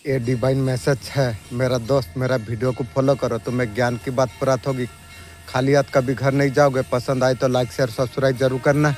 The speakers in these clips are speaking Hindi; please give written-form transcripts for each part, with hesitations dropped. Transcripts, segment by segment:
ये डिवाइन मैसेज है। मेरा दोस्त मेरा वीडियो को फॉलो करो, तुम्हें ज्ञान की बात प्राप्त होगी। खाली हाथ कभी घर नहीं जाओगे। पसंद आए तो लाइक शेयर सब्सक्राइब जरूर करना।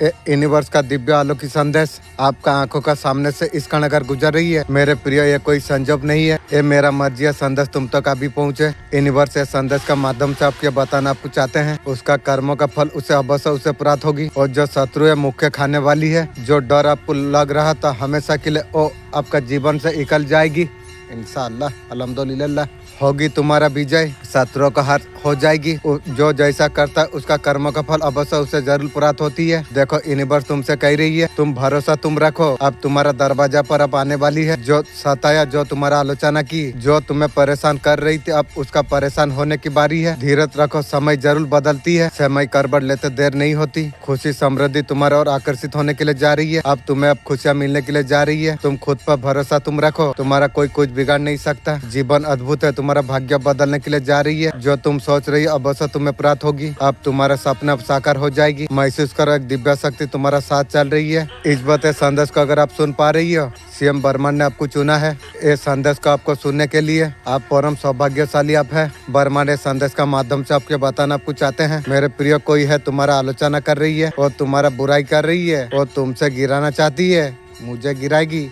यूनिवर्स का दिव्य आलोकी संदेश आपका आंखों का सामने से इस क्षण अगर गुजर रही है, मेरे प्रिय ये कोई संजोग नहीं है, ये मेरा मर्जी है संदेश तुम तक अभी पहुँचे। यूनिवर्स ये संदेश का माध्यम से आपके बताना आपको चाहते हैं, उसका कर्मों का फल उसे अवश्य उसे प्राप्त होगी। और जो शत्रु है मुख्य खाने वाली है, जो डर आपको लग रहा था हमेशा के लिए वो आपका जीवन से निकल जाएगी। इंशाअल्लाह अल्हम्दुलिल्लाह होगी तुम्हारा विजय, शत्रुओं का हार हो जाएगी। जो जैसा करता है उसका कर्म का फल अवश्य उसे जरूर प्राप्त होती है। देखो यूनिवर्स तुमसे कह रही है, तुम भरोसा तुम रखो, अब तुम्हारा दरवाजा पर अब आने वाली है। जो सताया, जो तुम्हारा आलोचना की, जो तुम्हें परेशान कर रही थी, अब उसका परेशान होने की बारी है। धीरज रखो, समय जरूर बदलती है, समय करबड़ लेते देर नहीं होती। खुशी समृद्धि तुम्हारे और आकर्षित होने के लिए जा रही है। अब तुम्हें अब खुशियाँ मिलने के लिए जा रही है। तुम खुद पर भरोसा तुम रखो, तुम्हारा कोई कुछ बिगाड़ नहीं सकता। जीवन अद्भुत है, तुम्हारा भाग्य बदलने के लिए जा रही है। जो तुम सोच रही हो अवश्य तुम्हें प्राप्त होगी। अब तुम्हारा सपना अब साकार हो जाएगी। महसूस करो एक दिव्य शक्ति तुम्हारा साथ चल रही है। इस बात संदेश को अगर आप सुन पा रही हो, सीएम बर्मन ने आपको चुना है ये संदेश को आपको सुनने के लिए। आप परम सौभाग्यशाली आप है। बर्मन ने संदेश का माध्यम से आपके बताना आपको चाहते हैं, मेरे प्रिय कोई है तुम्हारा आलोचना कर रही है और तुम्हारा बुराई कर रही है और तुमसे गिराना चाहती है, मुझे गिराएगी।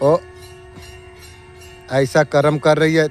ओ ऐसा कर्म कर रही है,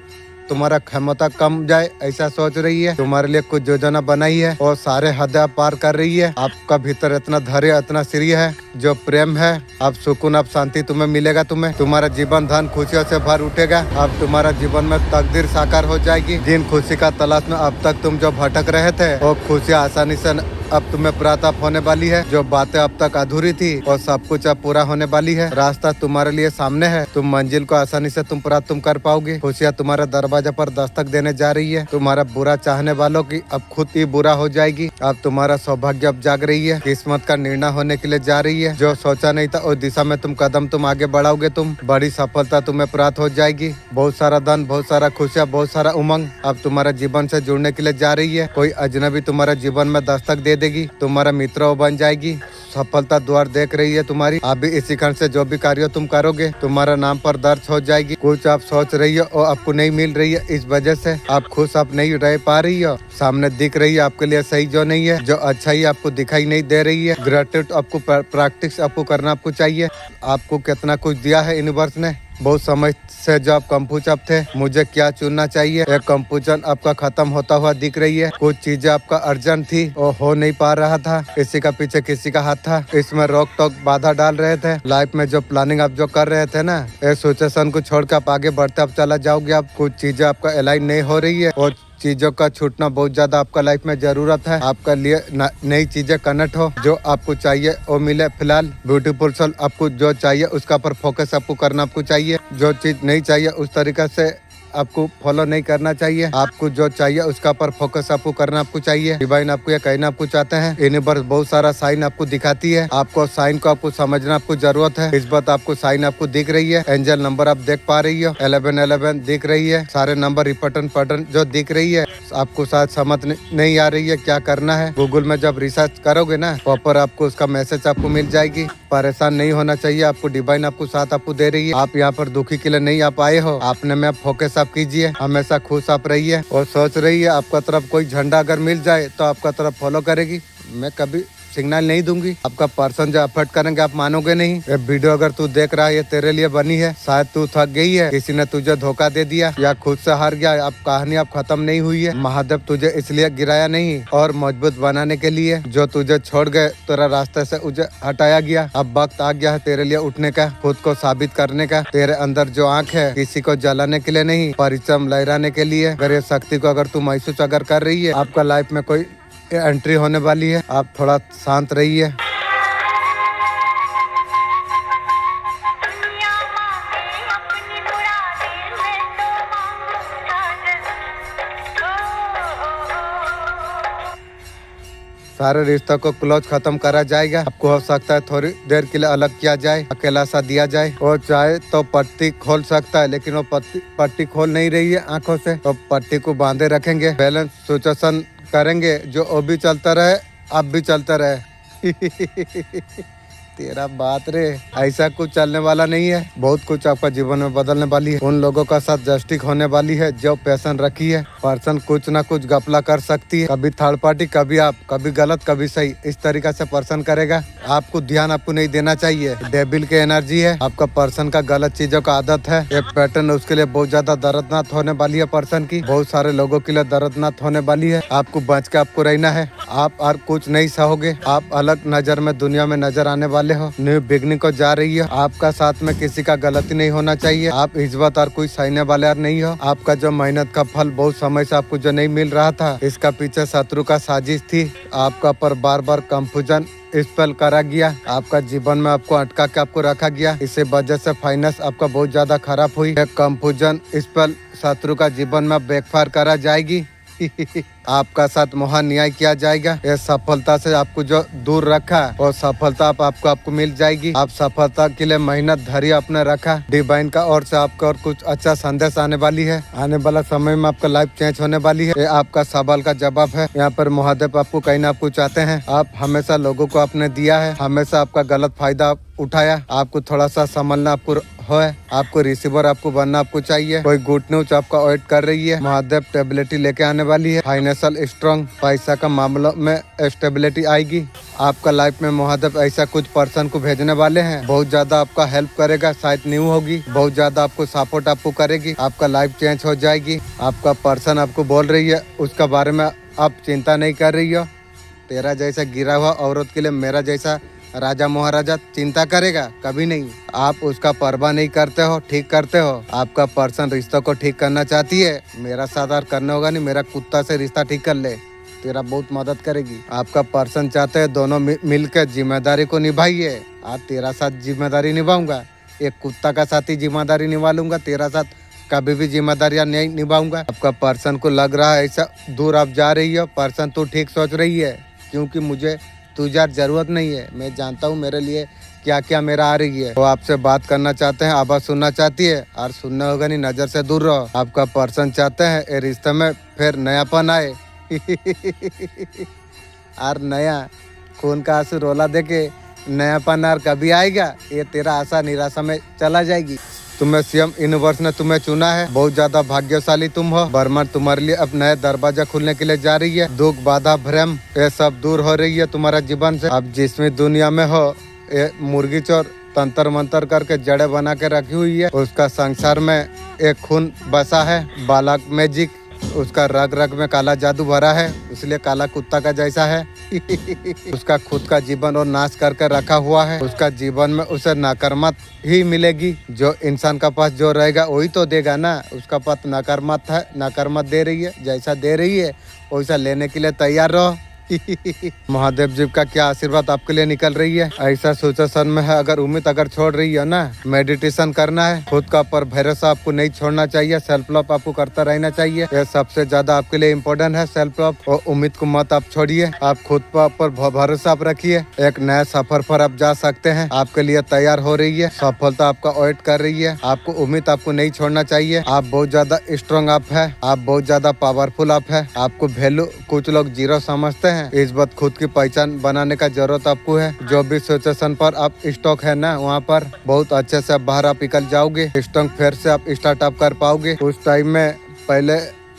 तुम्हारा क्षमता कम जाए ऐसा सोच रही है। तुम्हारे लिए कुछ योजना बनाई है और सारे हद पार कर रही है। आपका भीतर इतना धैर्य इतना श्रेय है, जो प्रेम है, अब सुकून अब शांति तुम्हें मिलेगा। तुम्हारा जीवन धन खुशियों से भर उठेगा। अब तुम्हारा जीवन में तकदीर साकार हो जाएगी। जिन खुशी का तलाश में अब तक तुम जो भटक रहे थे, वो खुशियाँ आसानी से अब तुम्हें प्राप्त होने वाली है। जो बातें अब तक अधूरी थी और सब कुछ अब पूरा होने वाली है। रास्ता तुम्हारे लिए सामने है, तुम मंजिल को आसानी से तुम प्राप्त तुम कर पाओगे। खुशियाँ तुम्हारे दरवाजे पर दस्तक देने जा रही है। तुम्हारा बुरा चाहने वालों की अब खुद ही बुरा हो जाएगी। अब तुम्हारा सौभाग्य अब जाग रही है, किस्मत का निर्णय होने के लिए जा रही है। जो सोचा नहीं था उस दिशा में तुम कदम तुम आगे बढ़ाओगे, तुम बड़ी सफलता तुम्हें प्राप्त हो जाएगी। बहुत सारा धन, बहुत सारा खुशियाँ, बहुत सारा उमंग अब तुम्हारा जीवन से जुड़ने के लिए जा रही है। कोई अजनबी तुम्हारा जीवन में दस्तक दे देगी, तुम्हारा मित्र बन जाएगी। सफलता द्वार देख रही है तुम्हारी। अभी इसी क्षण से जो भी कार्य तुम करोगे तुम्हारा नाम पर दर्ज हो जाएगी। कुछ आप सोच रही हो और आपको नहीं मिल रही है, इस वजह से आप खुश आप नहीं रह पा रही हो। सामने दिख रही है आपके लिए सही जो नहीं है, जो अच्छा ही आपको दिखाई नहीं दे रही है। ग्रेटिट्यूड आपको प्रैक्टिस आपको करना आपको चाहिए। आपको कितना कुछ दिया है यूनिवर्स ने। बहुत समय से जो आप कंफ्यूज थे, मुझे क्या चुनना चाहिए, एक कंफ्यूजन आपका खत्म होता हुआ दिख रही है। कुछ चीजें आपका अर्जेंट थी और हो नहीं पा रहा था, किसी का पीछे किसी का हाथ था, इसमें रोक टोक बाधा डाल रहे थे। लाइफ में जो प्लानिंग आप जो कर रहे थे ना, इस सिचुएशन को छोड़कर आप आगे बढ़ते आप चला जाओगे। आप कुछ चीजें आपका अलाइन नहीं हो रही है और चीजों का छूटना बहुत ज्यादा आपका लाइफ में जरूरत है। आपका लिए नई चीजें कनेक्ट हो, जो आपको चाहिए वो मिले। फिलहाल ब्यूटीफुल सोल आपको जो चाहिए उसका पर फोकस आपको करना आपको चाहिए। जो चीज नहीं चाहिए उस तरीके से आपको फॉलो नहीं करना चाहिए। आपको जो चाहिए उसका पर फोकस आपको करना आपको चाहिए। डिवाइन आपको ये कहना आपको चाहते हैं, यूनिवर्स बहुत सारा साइन आपको दिखाती है। आपको साइन को आपको समझना आपको जरूरत है। इस बात आपको साइन आपको दिख रही है। एंजल नंबर आप देख पा रही हो, 1111 दिख रही है। सारे नंबर रिपटन पैटर्न जो दिख रही है, आपको शायद समझ नहीं आ रही है क्या करना है। गूगल में जब रिसर्च करोगे ना, प्रॉपर आपको उसका मैसेज आपको मिल जाएगी। परेशान नहीं होना चाहिए, आपको डिवाइन आपको साथ आपको दे रही है। आप यहाँ पर दुखी के लिए नहीं आप आए हो, आपने में फोकस आप कीजिए, हमेशा खुश आप रहिए और सोच रही है आपका तरफ कोई झंडा अगर मिल जाए तो आपका तरफ फॉलो करेगी। मैं कभी सिग्नल नहीं दूंगी, आपका पर्सन जो एफर्ट करेंगे आप मानोगे नहीं। ये वीडियो अगर तू देख रहा है ये तेरे लिए बनी है। शायद तू थक गई है, किसी ने तुझे धोखा दे दिया या खुद से हार गया। अब कहानी अब खत्म नहीं हुई है। महादेव तुझे इसलिए गिराया नहीं और मजबूत बनाने के लिए। जो तुझे छोड़ गए तेरा रास्ते से उसे हटाया गया। अब वक्त आ गया है तेरे लिए उठने का, खुद को साबित करने का। तेरे अंदर जो आँख है किसी को जलाने के लिए नहीं, परिचम लहराने के लिए। अगर ये शक्ति को अगर तू महसूस अगर कर रही है, आपका लाइफ में कोई एंट्री होने वाली है। आप थोड़ा शांत रहिए। सारे रिश्तों को क्लोज खत्म करा जाएगा। आपको हो सकता है थोड़ी देर के लिए अलग किया जाए, अकेला सा दिया जाए। और चाहे तो पट्टी खोल सकता है, लेकिन वो पट्टी खोल नहीं रही है आंखों से, तो पट्टी को बांधे रखेंगे। बैलेंस सिचुएशन करेंगे, जो वो भी चलता रहे आप भी चलता रहे। तेरा बात रे, ऐसा कुछ चलने वाला नहीं है। बहुत कुछ आपका जीवन में बदलने वाली है। उन लोगों का साथ जस्टिक होने वाली है जो पैसन रखी है। पर्सन कुछ ना कुछ गपला कर सकती है, कभी थर्ड पार्टी, कभी आप, कभी गलत, कभी सही। इस तरीका से पर्सन करेगा। आपको ध्यान आपको नहीं देना चाहिए। डेविल की एनर्जी है। आपका पर्सन का गलत चीजों का आदत है। ये पैटर्न उसके लिए बहुत ज्यादा दर्दनाक होने वाली है। पर्सन की बहुत सारे लोगों के लिए दर्दनाक होने वाली है। आपको बच के आपको रहना है। आप और कुछ नहीं सहोगे। आप अलग नजर में दुनिया में नजर आने वाले हो। न्यू बिगनिंग को जा रही है। आपका साथ में किसी का गलती नहीं होना चाहिए। आप इज्जत और कोई सहने वाले और नहीं हो। आपका जो मेहनत का फल बहुत समय से आपको जो नहीं मिल रहा था, इसका पीछे शत्रु का साजिश थी। आपका पर बार बार कंफ्यूजन स्पेल करा गया। आपका जीवन में आपको अटका के आपको रखा गया। इसी वजह से फाइनेंस आपका बहुत ज्यादा खराब हुई। कंफ्यूजन स्पेल शत्रु का जीवन में बैकफायर करा जाएगी। आपका साथ महान न्याय किया जाएगा। ये सफलता से आपको जो दूर रखा और सफलता आपको मिल जाएगी। आप सफलता के लिए मेहनत धैर्य आपने रखा। डिवाइन का ओर से आपका और कुछ अच्छा संदेश आने वाली है। आने वाला समय में आपका लाइफ चेंज होने वाली है। ये आपका सवाल का जवाब है। यहाँ पर महादेव आपको कहीं ना आपको चाहते हैं। आप हमेशा लोगों को आपने दिया है, हमेशा आपका गलत फायदा उठाया। आपको थोड़ा सा संभलना आपको है। आपको रिसीवर आपको बनना आपको चाहिए। कोई गुड न्यूज आपका वेट कर रही है। महादेव स्टेबिलिटी लेके आने वाली है। फाइनेंशियल स्ट्रॉन्ग, पैसा का मामलों में स्टेबिलिटी आएगी। आपका लाइफ में महादेव ऐसा कुछ पर्सन को भेजने वाले हैं, बहुत ज्यादा आपका हेल्प करेगा। शायद न्यू होगी, बहुत ज्यादा आपको सपोर्ट आपको करेगी। आपका लाइफ चेंज हो जाएगी। आपका पर्सन आपको बोल रही है, उसका बारे में आप चिंता नहीं कर रही हो। तेरा जैसा गिरा हुआ औरत के लिए मेरा जैसा राजा महाराजा चिंता करेगा? कभी नहीं। आप उसका परवाह नहीं करते हो, ठीक करते हो। आपका पर्सन रिश्तों को ठीक करना चाहती है। मेरा साथ करना होगा नहीं, मेरा कुत्ता से रिश्ता ठीक कर ले, तेरा बहुत मदद करेगी। आपका पर्सन चाहते हैं दोनों मिलकर जिम्मेदारी को निभाइए। आप तेरा साथ जिम्मेदारी निभाऊंगा, एक कुत्ता का साथ ही जिम्मेदारी निभा लूंगा। तेरा साथ कभी भी जिम्मेदारियां नहीं निभाऊंगा। आपका पर्सन को लग रहा है ऐसा दूर आप जा रही हो। पर्सन तू ठीक सोच रही है, क्योंकि मुझे तुझे जरूरत नहीं है। मैं जानता हूँ मेरे लिए क्या क्या मेरा आ रही है। वो आपसे बात करना चाहते हैं, आवाज सुनना चाहती है, और सुनना होगा नहीं, नजर से दूर रहो। आपका पर्सन चाहते हैं ये रिश्ते में फिर नयापन आए। और नया खून का आंसू रोला देके नयापन और कभी आएगा? ये तेरा आशा निराशा में चला जाएगी। तुम्हें सीएम यूनिवर्स ने तुम्हें चुना है। बहुत ज्यादा भाग्यशाली तुम हो। ब्रह्मांड तुम्हारे लिए अब नया दरवाजा खुलने के लिए जा रही है। दुख, बाधा, भ्रम ये सब दूर हो रही है तुम्हारा जीवन से। अब जिसमें दुनिया में हो, ये मुर्गी चोर तंत्र मंत्र करके जड़े बना के रखी हुई है। उसका संसार में एक खून बसा है, बालक मैजिक। उसका रग रग में काला जादू भरा है, इसलिए काला कुत्ता का जैसा है। उसका खुद का जीवन और नाश करके रखा हुआ है। उसका जीवन में उसे नकारात्मक ही मिलेगी। जो इंसान का पास जो रहेगा वही तो देगा ना। उसका पास नकारात्मक है, नकारात्मक दे रही है। जैसा दे रही है वैसा लेने के लिए तैयार रहो। महादेव जी का क्या आशीर्वाद आपके लिए निकल रही है। ऐसा सिचुएशन में है, अगर उम्मीद अगर छोड़ रही है ना, मेडिटेशन करना है। खुद का पर भरोसा आपको नहीं छोड़ना चाहिए। सेल्फ लव आपको करता रहना चाहिए। यह सबसे ज्यादा आपके लिए इम्पोर्टेंट है। सेल्फ लव और उम्मीद को मत आप छोड़िए। आप खुद पर भरोसा आप रखिए। एक नया सफर पर आप जा सकते हैं। आपके लिए तैयार हो रही है। सफलता आपका वेट कर रही है। आपको उम्मीद आपको नहीं छोड़ना चाहिए। आप बहुत ज्यादा स्ट्रॉन्ग आप है। आप बहुत ज्यादा पावरफुल आप है। आपको वैल्यू कुछ लोग जीरो समझते हैं। इस बात खुद की पहचान बनाने का जरूरत आपको है। जो भी सिचुएशन पर आप स्टॉक है ना, वहाँ पर बहुत अच्छे से बाहर आप निकल जाओगे। स्ट्रॉन्ग फिर से आप स्टार्टअप कर पाओगे। उस टाइम में पहले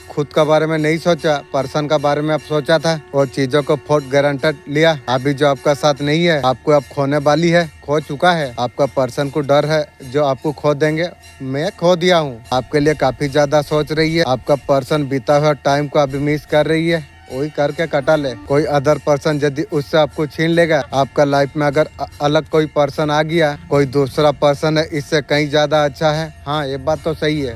खुद का बारे में नहीं सोचा, पर्सन का बारे में आप सोचा था और चीजों को फॉर गारंटेड लिया। अभी जो आपका साथ नहीं है, आपको अब खोने वाली है, खो चुका है। आपका पर्सन को डर है जो आपको खो देंगे। मैं खो दिया हूँ। आपके लिए काफी ज्यादा सोच रही है। आपका पर्सन बीता हुआ टाइम को अभी मिस कर रही है। वही करके कटा ले। कोई अदर पर्सन यदि उससे आपको छीन लेगा, आपका लाइफ में अगर अलग कोई पर्सन आ गया, कोई दूसरा पर्सन है इससे कहीं ज्यादा अच्छा है। हाँ, ये बात तो सही है।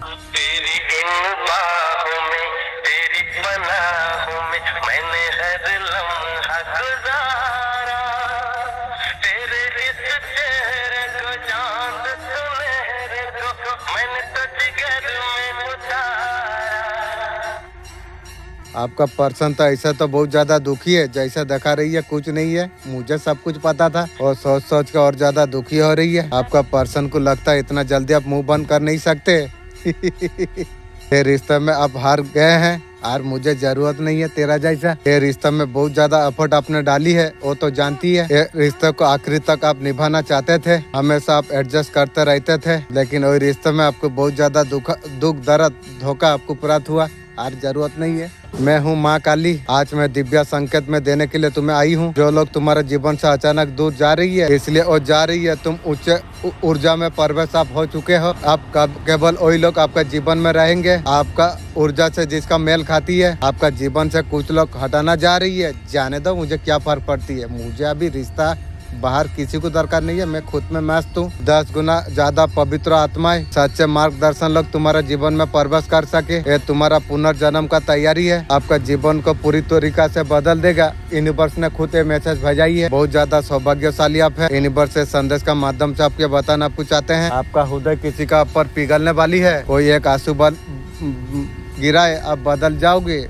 आपका पर्सन तो ऐसा तो बहुत ज्यादा दुखी है। जैसा दिखा रही है कुछ नहीं है। मुझे सब कुछ पता था और सोच सोच के और ज्यादा दुखी हो रही है। आपका पर्सन को लगता है इतना जल्दी आप मुंह बंद कर नहीं सकते। ये रिश्ते में आप हार गए हैं और मुझे जरूरत नहीं है तेरा जैसा। ये रिश्ते में बहुत ज्यादा एफर्ट आपने डाली है, वो तो जानती है। ये रिश्ते को आखिरी तक आप निभाना चाहते थे, हमेशा आप एडजस्ट करते रहते थे, लेकिन वही रिश्ते में आपको बहुत ज्यादा दुख दर्द धोखा आपको प्राप्त हुआ और जरूरत नहीं है। मैं हूँ माँ काली, आज मैं दिव्या संकेत में देने के लिए तुम्हें आई हूँ। जो लोग तुम्हारे जीवन से अचानक दूर जा रही है, इसलिए वो जा रही है, तुम उच्च ऊर्जा में प्रवेश आप हो चुके हो। आप केवल वही लोग आपका जीवन में रहेंगे आपका ऊर्जा से जिसका मेल खाती है। आपका जीवन से कुछ लोग हटाना जा रही है, जाने दो, मुझे क्या फर्क पड़ती है। मुझे अभी रिश्ता बाहर किसी को दरकार नहीं है, मैं खुद में मस्त हूँ। 10 गुना ज्यादा पवित्र आत्माएं, सच्चे मार्गदर्शन लोग तुम्हारे जीवन में प्रवेश कर सके। ये तुम्हारा पुनर्जन्म का तैयारी है, आपका जीवन को पूरी तरीका से बदल देगा। यूनिवर्स ने खुद ये मैसेज भेजा ही है। बहुत ज्यादा सौभाग्यशाली आप है। यूनिवर्स से संदेश का माध्यम से आपके बताना आपको चाहते हैं, आपका हृदय किसी का ऊपर पिघलने वाली है। कोई एक आंसू गिरा है, आप बदल जाओगे।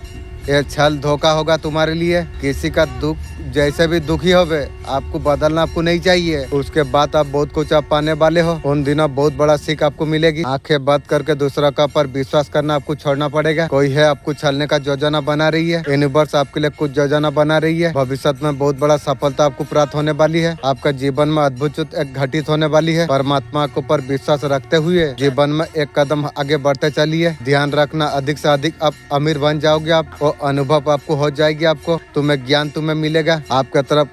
ये छल धोखा होगा तुम्हारे लिए। किसी का दुख जैसे भी दुखी होवे, आपको बदलना आपको नहीं चाहिए। उसके बाद आप बहुत कुछ आप पाने वाले हो। उन दिनों बहुत बड़ा सीख आपको मिलेगी। आंखें बंद करके दूसरा का पर विश्वास करना आपको छोड़ना पड़ेगा। कोई है आपको छलने का योजना बना रही है, यूनिवर्स आपके लिए कुछ योजना बना रही है। भविष्य में बहुत बड़ा सफलता आपको प्राप्त होने वाली है। आपका जीवन में अद्भुत एक घटित होने वाली है। परमात्मा के ऊपर विश्वास रखते हुए जीवन में एक कदम आगे बढ़ते चलिए। ध्यान रखना, अधिक से अधिक आप अमीर बन जाओगे। आप वो अनुभव आपको हो जाएगी। आपको तुम्हें ज्ञान तुम्हें मिलेगा। आपके तरफ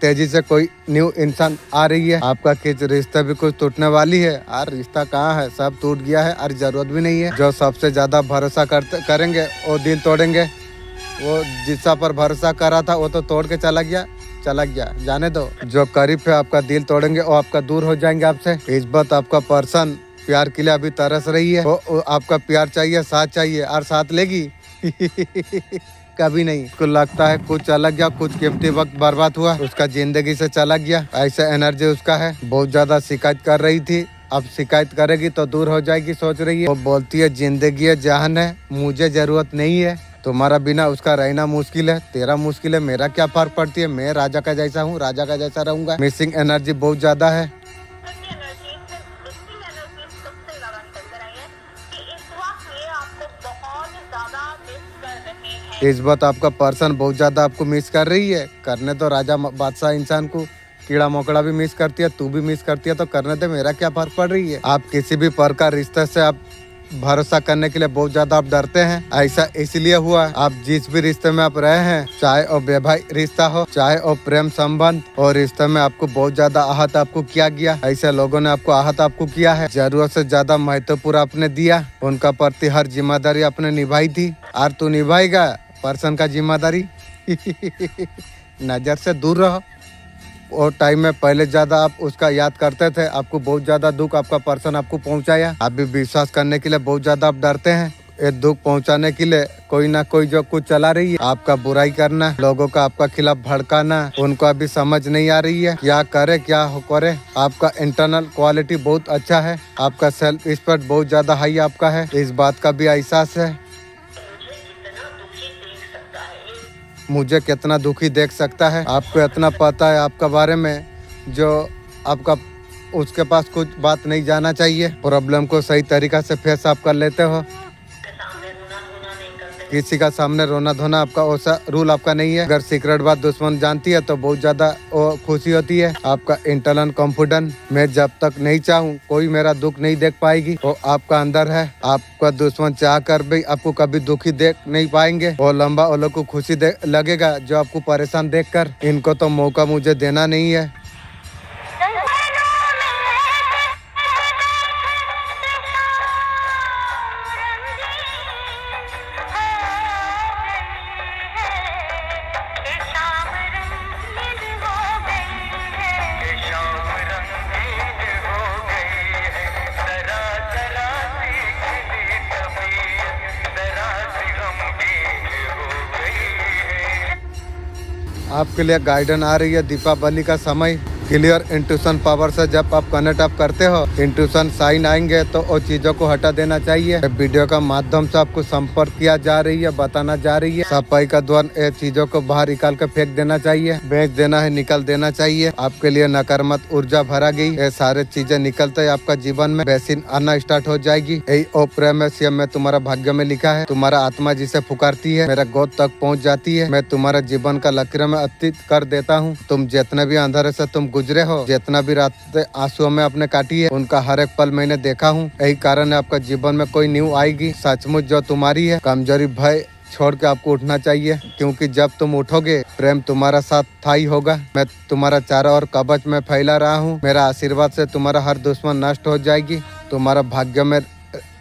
तेजी से कोई न्यू इंसान आ रही है। आपका किस रिश्ता भी कुछ टूटने वाली है। और रिश्ता कहाँ है, सब टूट गया है और जरूरत भी नहीं है। जो सबसे ज्यादा भरोसा करेंगे वो दिल तोड़ेंगे। वो जिसका पर भरोसा करा था वो तो तोड़ के चला गया, जाने दो। जो करीब है आपका दिल तोड़ेंगे वो आपका दूर हो जाएंगे आपसे। इस बात आपका पर्सन प्यार के लिए अभी तरस रही है। वो आपका प्यार चाहिए, साथ चाहिए, और साथ लेगी कभी नहीं। उसको लगता है कुछ अलग गया, कुछ कीमती वक्त बर्बाद हुआ, उसका जिंदगी से चला गया। ऐसा एनर्जी उसका है। बहुत ज्यादा शिकायत कर रही थी, अब शिकायत करेगी तो दूर हो जाएगी सोच रही है। वो बोलती है जिंदगी है, जहान है, मुझे जरूरत नहीं है। तुम्हारा बिना उसका रहना मुश्किल है, तेरा मुश्किल है, मेरा क्या फर्क पड़ती है। मैं राजा का जैसा हूँ, राजा का जैसा रहूंगा। मिसिंग एनर्जी बहुत ज्यादा है। इस बात आपका पर्सन बहुत ज्यादा आपको मिस कर रही है। करने तो राजा बादशाह इंसान को कीड़ा मकोड़ा भी मिस करती है, तू भी मिस करती है, तो करने दे, मेरा क्या फर्क पड़ रही है। आप किसी भी प्रकार रिश्ते से आप भरोसा करने के लिए बहुत ज्यादा आप डरते हैं। ऐसा इसलिए हुआ, आप जिस भी रिश्ते में आप रहे हैं, चाहे वो वैवाहिक रिश्ता हो, चाहे वो प्रेम संबंध, और रिश्ते में आपको बहुत ज्यादा आहत आपको किया गया। ऐसे लोगों ने आपको आहत आपको किया है, जरूरत से ज्यादा महत्वपूर्ण आपने दिया। उनका प्रति हर जिम्मेदारी आपने निभाई थी, और तू निभाएगा पर्सन का जिम्मेदारी। नजर से दूर रहो। और टाइम में पहले ज्यादा आप उसका याद करते थे, आपको बहुत ज्यादा दुख आपका पर्सन आपको पहुंचाया। आप भी विश्वास करने के लिए बहुत ज्यादा आप डरते हैं। ये दुख पहुंचाने के लिए कोई ना कोई जो कुछ चला रही है, आपका बुराई करना, लोगों का आपका खिलाफ भड़काना, उनको अभी समझ नहीं आ रही है क्या करे क्या करे। आपका इंटरनल क्वालिटी बहुत अच्छा है, आपका सेल्फ रिस्पेक्ट बहुत ज्यादा हाई आपका है, इस बात का भी एहसास है। मुझे कितना दुखी देख सकता है, आपको इतना पता है आपका बारे में, जो आपका उसके पास कुछ बात नहीं जाना चाहिए। प्रॉब्लम को सही तरीका से फेस आप कर लेते हो। किसी का सामने रोना धोना आपका वैसा रूल आपका नहीं है। अगर सीक्रेट बात दुश्मन जानती है तो बहुत ज्यादा वो खुशी होती है। आपका इंटरनल कॉन्फिडेंस, मैं जब तक नहीं चाहूँ कोई मेरा दुख नहीं देख पाएगी, वो आपका अंदर है। आपका दुश्मन चाह कर भी आपको कभी दुखी देख नहीं पाएंगे। वो लंबा वो लोग को खुशी लगेगा जो आपको परेशान देख कर। इनको तो मौका मुझे देना नहीं है। आपके लिए गाइडेंस आ रही है। दीपावली का समय क्लियर इंट्यूशन पावर से जब आप कनेक्ट आप करते हो, इंट्यूशन साइन आएंगे तो वो चीजों को हटा देना चाहिए। वीडियो का माध्यम से आपको संपर्क किया जा रही है, बताना जा रही है। सफाई का द्वार ये चीजों को बाहर निकाल कर फेंक देना चाहिए, बेच देना है, निकाल देना चाहिए। आपके लिए नकारात्मक ऊर्जा भरा गई, ये सारे चीजें निकलते है आपका जीवन में वैसी आना स्टार्ट हो जाएगी। यही ओ प्रेम में तुम्हारा भाग्य में लिखा है। तुम्हारा आत्मा जिसे पुकारती है मेरा गोद तक पहुंच जाती है। मैं तुम्हारे जीवन का लकीर में अतीत कर देता हूँ। तुम जितने भी अंधेरे से तुम गुजरे हो, जितना भी रात आंसुओं में आपने काटी है, उनका हर एक पल मैंने देखा हूँ। यही कारण है आपका जीवन में कोई न्यू आएगी सचमुच जो तुम्हारी है। कमजोरी भय छोड़ के आपको उठना चाहिए, क्योंकि जब तुम उठोगे प्रेम तुम्हारा साथ था ही होगा। मैं तुम्हारा चारों ओर कवच में फैला रहा हूँ। मेरा आशीर्वाद से तुम्हारा हर दुश्मन नष्ट हो जाएगी। तुम्हारा भाग्य में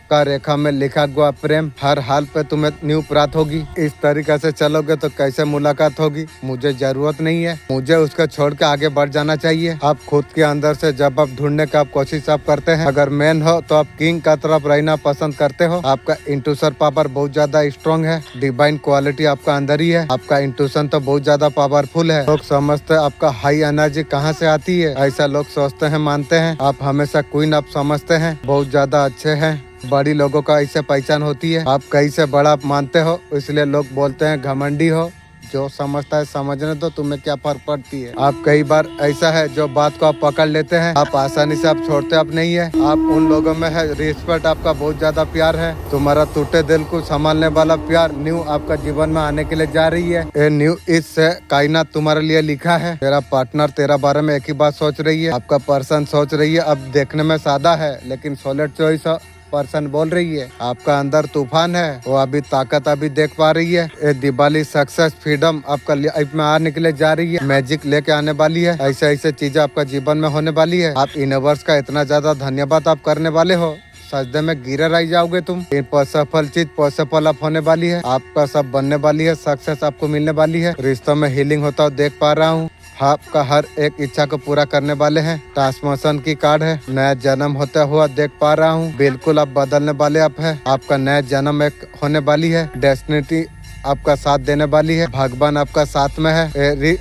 का रेखा में लिखा हुआ प्रेम हर हाल पे तुम्हें न्यू प्राप्त होगी। इस तरीके से चलोगे तो कैसे मुलाकात होगी? मुझे जरूरत नहीं है, मुझे उसको छोड़ के आगे बढ़ जाना चाहिए। आप खुद के अंदर से जब आप ढूंढने का आप कोशिश आप करते हैं, अगर मैन हो तो आप किंग का तरफ रहना पसंद करते हो। आपका इंट्यूशन पावर बहुत ज्यादा स्ट्रॉन्ग है, डिवाइन क्वालिटी आपका अंदर ही है। आपका इंट्यूशन तो बहुत ज्यादा पावरफुल है। लोग समझते हैं आपका हाई एनर्जी कहाँ से आती है, ऐसा लोग सोचते हैं, मानते हैं। आप हमेशा क्वीन आप समझते हैं, बहुत ज्यादा अच्छे हैं। बड़ी लोगों का इससे पहचान होती है। आप कहीं से बड़ा आप मानते हो, इसलिए लोग बोलते हैं घमंडी हो। जो समझता है समझने दो, तुम्हें क्या फर्क पड़ती है। आप कई बार ऐसा है जो बात को आप पकड़ लेते हैं, आप आसानी से आप छोड़ते आप नहीं है। आप उन लोगों में है रिस्पेक्ट, आपका बहुत ज्यादा प्यार है। तुम्हारा टूटे दिल को संभालने वाला प्यार न्यू आपका जीवन में आने के लिए जा रही है। ये न्यू इससे कायनात तुम्हारे लिए लिखा है। तेरा पार्टनर तेरा बारे में एक ही बात सोच रही है, आपका पर्सन सोच रही है। अब देखने में सादा है लेकिन सॉलिड चॉइस पर्सन बोल रही है। आपका अंदर तूफान है, वो अभी ताकत अभी देख पा रही है। ये दिवाली सक्सेस फ्रीडम आपका लाइफ में आने के लिए जा रही है, मैजिक लेके आने वाली है। ऐसे ऐसे चीजें आपका जीवन में होने वाली है। आप यूनिवर्स का इतना ज्यादा धन्यवाद आप करने वाले हो, सजदे में गिरे रह जाओगे तुम। सफल चीज पॉसिबल आप होने वाली है, आपका सब बनने वाली है, सक्सेस आपको मिलने वाली है। रिश्तों में हीलिंग होता हुआ देख पा रहा हूँ। आपका हर एक इच्छा को पूरा करने वाले हैं। ट्रांसफॉर्मेशन की कार्ड है, नया जन्म होता हुआ देख पा रहा हूँ। बिल्कुल आप बदलने वाले आप है। आपका नया जन्म एक होने वाली है। डेस्टिनी आपका साथ देने वाली है, भगवान आपका साथ में है।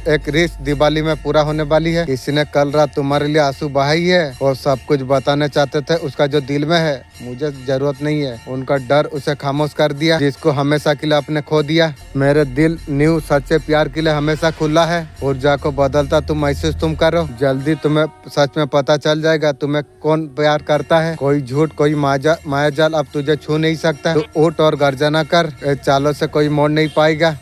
एक रिश्त दिवाली में पूरा होने वाली है। किसी ने कल रात तुम्हारे लिए आंसू बहाई है और सब कुछ बताने चाहते थे, उसका जो दिल में है मुझे जरूरत नहीं है। उनका डर उसे खामोश कर दिया, जिसको हमेशा के लिए आपने खो दिया। मेरे दिल न्यू सच्चे प्यार के लिए हमेशा खुला है। ऊर्जा को बदलता तुम महसूस तुम करो। जल्दी तुम्हें सच में पता चल जाएगा तुम्हें कौन प्यार करता है। कोई झूठ कोई मायाजाल अब तुझे छू नहीं सकता। तो उठ और गर्जना कर, चालों से कोई मोड़ नहीं पाएगा।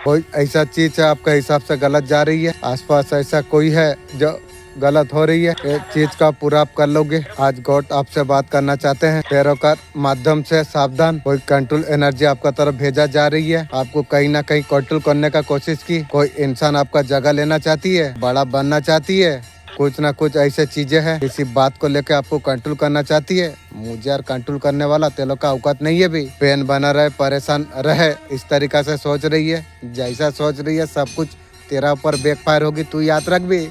कोई ऐसा चीज है आपके हिसाब से गलत जा रही है, आसपास ऐसा कोई है जो गलत हो रही है, एक चीज का पूरा आप कर लोगे। आज गॉड आपसे बात करना चाहते हैं। पैरों का माध्यम से सावधान, कोई कंट्रोल एनर्जी आपका तरफ भेजा जा रही है। आपको कहीं ना कहीं कंट्रोल करने का कोशिश की। कोई इंसान आपका जगह लेना चाहती है, बड़ा बनना चाहती है। कुछ ना कुछ ऐसे चीजें हैं, इसी बात को लेकर आपको कंट्रोल करना चाहती है। मुझे यार कंट्रोल करने वाला तेलों का औकात नहीं है भी। पेन बना रहे, परेशान रहे, इस तरीका से सोच रही है। जैसा सोच रही है सब कुछ तेरा ऊपर बैकफायर होगी, तू याद रख भी।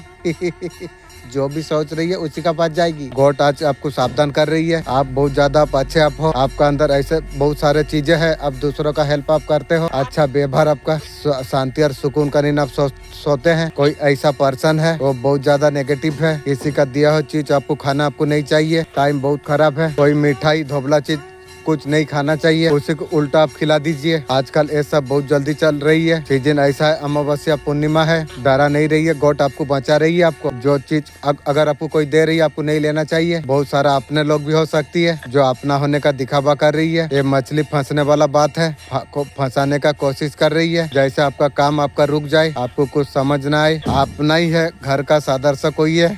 जो भी सोच रही है उसी का पास जाएगी। गॉड आज आपको सावधान कर रही है। आप बहुत ज्यादा अच्छे आप हो, आपका अंदर ऐसे बहुत सारे चीजें हैं। आप दूसरों का हेल्प आप करते हो, अच्छा व्यवहार आपका, शांति और सुकून का नींद आप सोते हैं। कोई ऐसा पर्सन है वो बहुत ज्यादा नेगेटिव है, किसी का दिया हुआ चीज आपको खाना आपको नहीं चाहिए। टाइम बहुत खराब है, कोई मिठाई धोबला चीज कुछ नहीं खाना चाहिए, उसी को उल्टा आप खिला दीजिए। आजकल ये सब बहुत जल्दी चल रही है। सीजन ऐसा है, अमावस्या पूर्णिमा है, डरा नहीं रही है। गॉड आपको बचा रही है। आपको जो चीज अगर आपको कोई दे रही है आपको नहीं लेना चाहिए। बहुत सारा अपने लोग भी हो सकती है जो अपना होने का दिखावा कर रही है। ये मछली फंसने वाला बात है, को फंसाने का कोशिश कर रही है। जैसे आपका काम आपका रुक जाए, आपको कुछ समझ ना आए, अपना ही है, घर का सदस्य कोई है।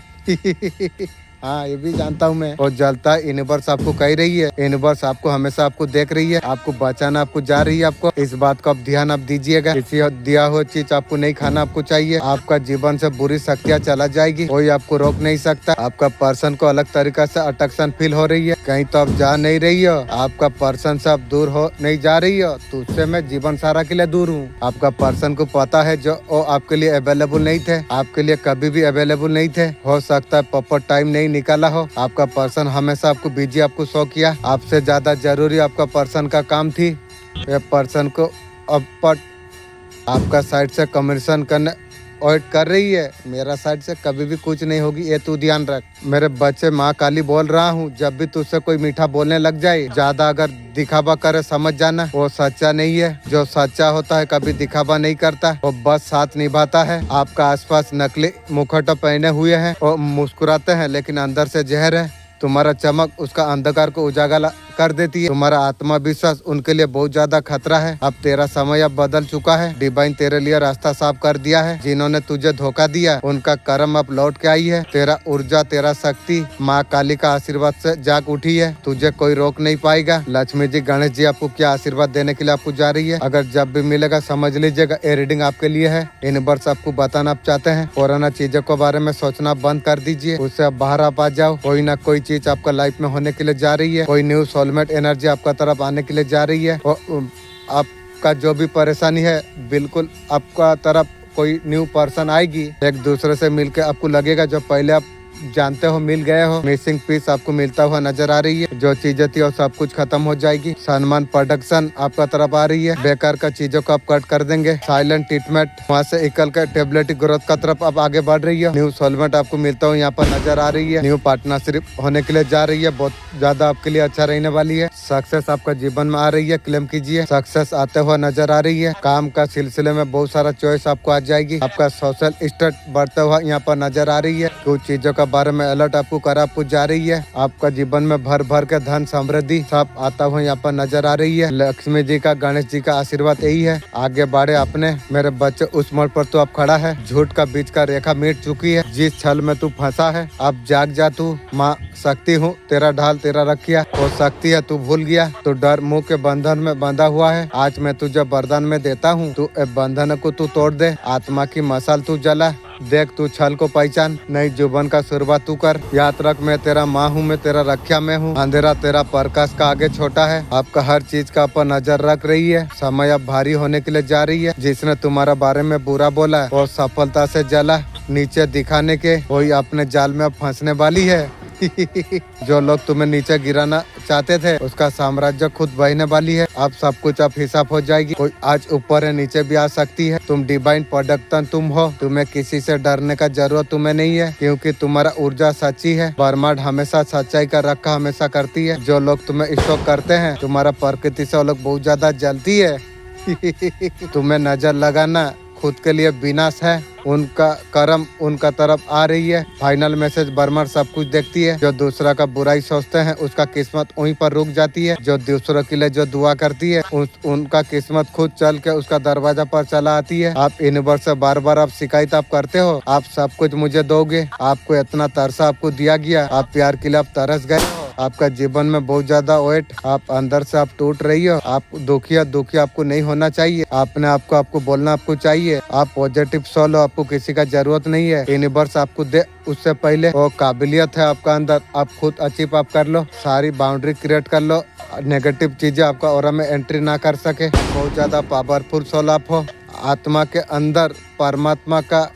हाँ ये भी जानता हूँ मैं। वो जलता है, यूनिवर्स आपको कह रही है, यूनिवर्स आपको हमेशा आपको देख रही है, आपको बचाना आपको जा रही है। आपको इस बात का आप ध्यान आप दीजिएगा। किसी दिया हुआ चीज आपको नहीं खाना आपको चाहिए। आपका जीवन से बुरी शक्तियाँ चला जाएगी, कोई आपको रोक नहीं सकता। आपका पर्सन को अलग तरीका से अट्रैक्शन फील हो रही है, कहीं तो आप जा नहीं रही हो। आपका पर्सन से आप दूर हो नहीं जा रही हो, तो उससे मैं जीवन सारा के लिए दूर हूँ। आपका पर्सन को पता है जो वो आपके लिए अवेलेबल नहीं थे, आपके लिए कभी भी अवेलेबल नहीं थे। हो सकता है प्रॉपर टाइम नहीं निकाला हो। आपका पर्सन हमेशा आपको बिजी आपको शो किया। आपसे ज्यादा जरूरी आपका पर्सन का काम थी। ये पर्सन को अब आपका साइड से कम्युनिकेशन करने वेट कर रही है। मेरा साइड से कभी भी कुछ नहीं होगी, ये तू ध्यान रख। मेरे बच्चे माँ काली बोल रहा हूँ, जब भी तुझसे कोई मीठा बोलने लग जाए, ज्यादा अगर दिखावा करे समझ जाना वो सच्चा नहीं है। जो सच्चा होता है कभी दिखावा नहीं करता, वो बस साथ निभाता है। आपका आसपास नकली मुखौटा पहने हुए हैं और मुस्कुराते हैं, लेकिन अंदर से जहर है। तुम्हारा चमक उसका अंधकार को उजागर कर देती है। तुम्हारा आत्मविश्वास उनके लिए बहुत ज्यादा खतरा है। अब तेरा समय अब बदल चुका है। डिवाइन तेरे लिए रास्ता साफ कर दिया है। जिन्होंने तुझे धोखा दिया उनका कर्म अब लौट के आई है। तेरा ऊर्जा तेरा शक्ति माँ काली का आशीर्वाद से जाग उठी है। तुझे कोई रोक नहीं पाएगा। लक्ष्मी जी गणेश जी आपको क्या आशीर्वाद देने के लिए आपको जा रही है। अगर जब भी मिलेगा समझ लीजिएगा ये रीडिंग आपके लिए है। यूनिवर्स आपको बताना आप चाहते हैं, पुराना चीजों के बारे में सोचना बंद कर दीजिए, उससे आप बाहर आप आ जाओ। कोई ना कोई चीज आपका लाइफ में होने के लिए जा रही है। कोई न्यू सोलमेट एनर्जी आपका तरफ आने के लिए जा रही है। और आपका जो भी परेशानी है बिल्कुल आपका तरफ कोई न्यू पर्सन आएगी। एक दूसरे से मिलकर आपको लगेगा जो पहले आप जानते हो मिल गए हो। मिसिंग पीस आपको मिलता हुआ नजर आ रही है। जो चीजें थी और सब कुछ खत्म हो जाएगी। सम्मान प्रोडक्शन आपका तरफ आ रही है। बेकार का चीजों को आप कट कर देंगे। साइलेंट ट्रीटमेंट वहाँ से इकल कर टेबलेट ग्रोथ का तरफ आप आगे बढ़ रही है। न्यू सोलमेंट आपको मिलता हुआ यहाँ पर नजर आ रही है। न्यू पार्टनरशिप होने के लिए जा रही है, बहुत ज्यादा आपके लिए अच्छा रहने वाली है। सक्सेस आपका जीवन में आ रही है, क्लेम कीजिए। सक्सेस आते हुआ नजर आ रही है। काम का सिलसिले में बहुत सारा चॉइस आपको आ जाएगी। आपका सोशल स्टेट बढ़ता हुआ यहाँ पर नजर आ रही है। कुछ चीजों का बारे में अलर्ट आपको करा आपको जा रही है। आपका जीवन में भर भर के धन समृद्धि सब आता हुआ यहाँ पर नजर आ रही है। लक्ष्मी जी का गणेश जी का आशीर्वाद यही है। आगे बढ़े अपने मेरे बच्चे, उस मोड़ पर तो अब खड़ा है। झूठ का बीच का रेखा मिट चुकी है। जिस छल में तू फंसा है अब जाग जा। तू माँ शक्ति हूँ, तेरा ढाल तेरा रखिया। वो शक्ति है तू भूल गया, तो डर मुंह के बंधन में बंधा हुआ है। आज मैं तुझे वरदान में देता हूँ, तू बंधन को तू तोड़ दे। आत्मा की मसाल तू जला। देख तू छल को पहचान, नई जुबान का शुरुआत तू कर। याद रख मैं तेरा माँ हूँ, मैं तेरा रक्षा में हूँ। अंधेरा तेरा प्रकाश का आगे छोटा है। आपका हर चीज का पर नजर रख रही है। समय अब भारी होने के लिए जा रही है। जिसने तुम्हारा बारे में बुरा बोला वो सफलता से जला। नीचे दिखाने के वही अपने जाल में अब फंसने वाली है। जो लोग तुम्हें नीचे गिराना चाहते थे उसका साम्राज्य खुद बहने वाली है। अब सब कुछ अब हिसाब हो जाएगी। कोई आज ऊपर है नीचे भी आ सकती है। तुम डिवाइन प्रोडक्शन तुम हो। तुम्हें किसी से डरने का जरूरत तुम्हें नहीं है, क्योंकि तुम्हारा ऊर्जा सच्ची है। ब्रह्मांड हमेशा सच्चाई का रखा हमेशा करती है। जो लोग तुम्हें स्टॉक करते हैं तुम्हारा प्रकृति से वो लोग बहुत ज्यादा जलती है। तुम्हें नजर लगाना खुद के लिए विनाश है। उनका कर्म उनका तरफ आ रही है। फाइनल मैसेज ब्रह्मांड सब कुछ देखती है। जो दूसरा का बुराई सोचते हैं उसका किस्मत वहीं पर रुक जाती है। जो दूसरों के लिए जो दुआ करती है उनका किस्मत खुद चल के उसका दरवाजा पर चला आती है। आप यूनिवर्स से बार बार आप शिकायत आप करते हो, आप सब कुछ मुझे दोगे। आपको इतना तरसा आपको दिया गया, आप प्यार के लिए आप तरस गए हो। आपका जीवन में बहुत ज्यादा वेट, आप अंदर से आप टूट रही हो। आप दुखी आपको नहीं होना चाहिए। अपने आपको बोलना आपको चाहिए। आप पॉजिटिव सोल हो, आपको किसी का जरूरत नहीं है। यूनिवर्स आपको दे उससे पहले वो काबिलियत है आपका अंदर, आप खुद अचीव आप कर लो। सारी बाउंड्री क्रिएट कर लो। नेगेटिव चीजें आपका ऑरा में एंट्री ना कर सके। बहुत ज्यादा पावरफुल सोल आप हो। आत्मा के अंदर परमात्मा का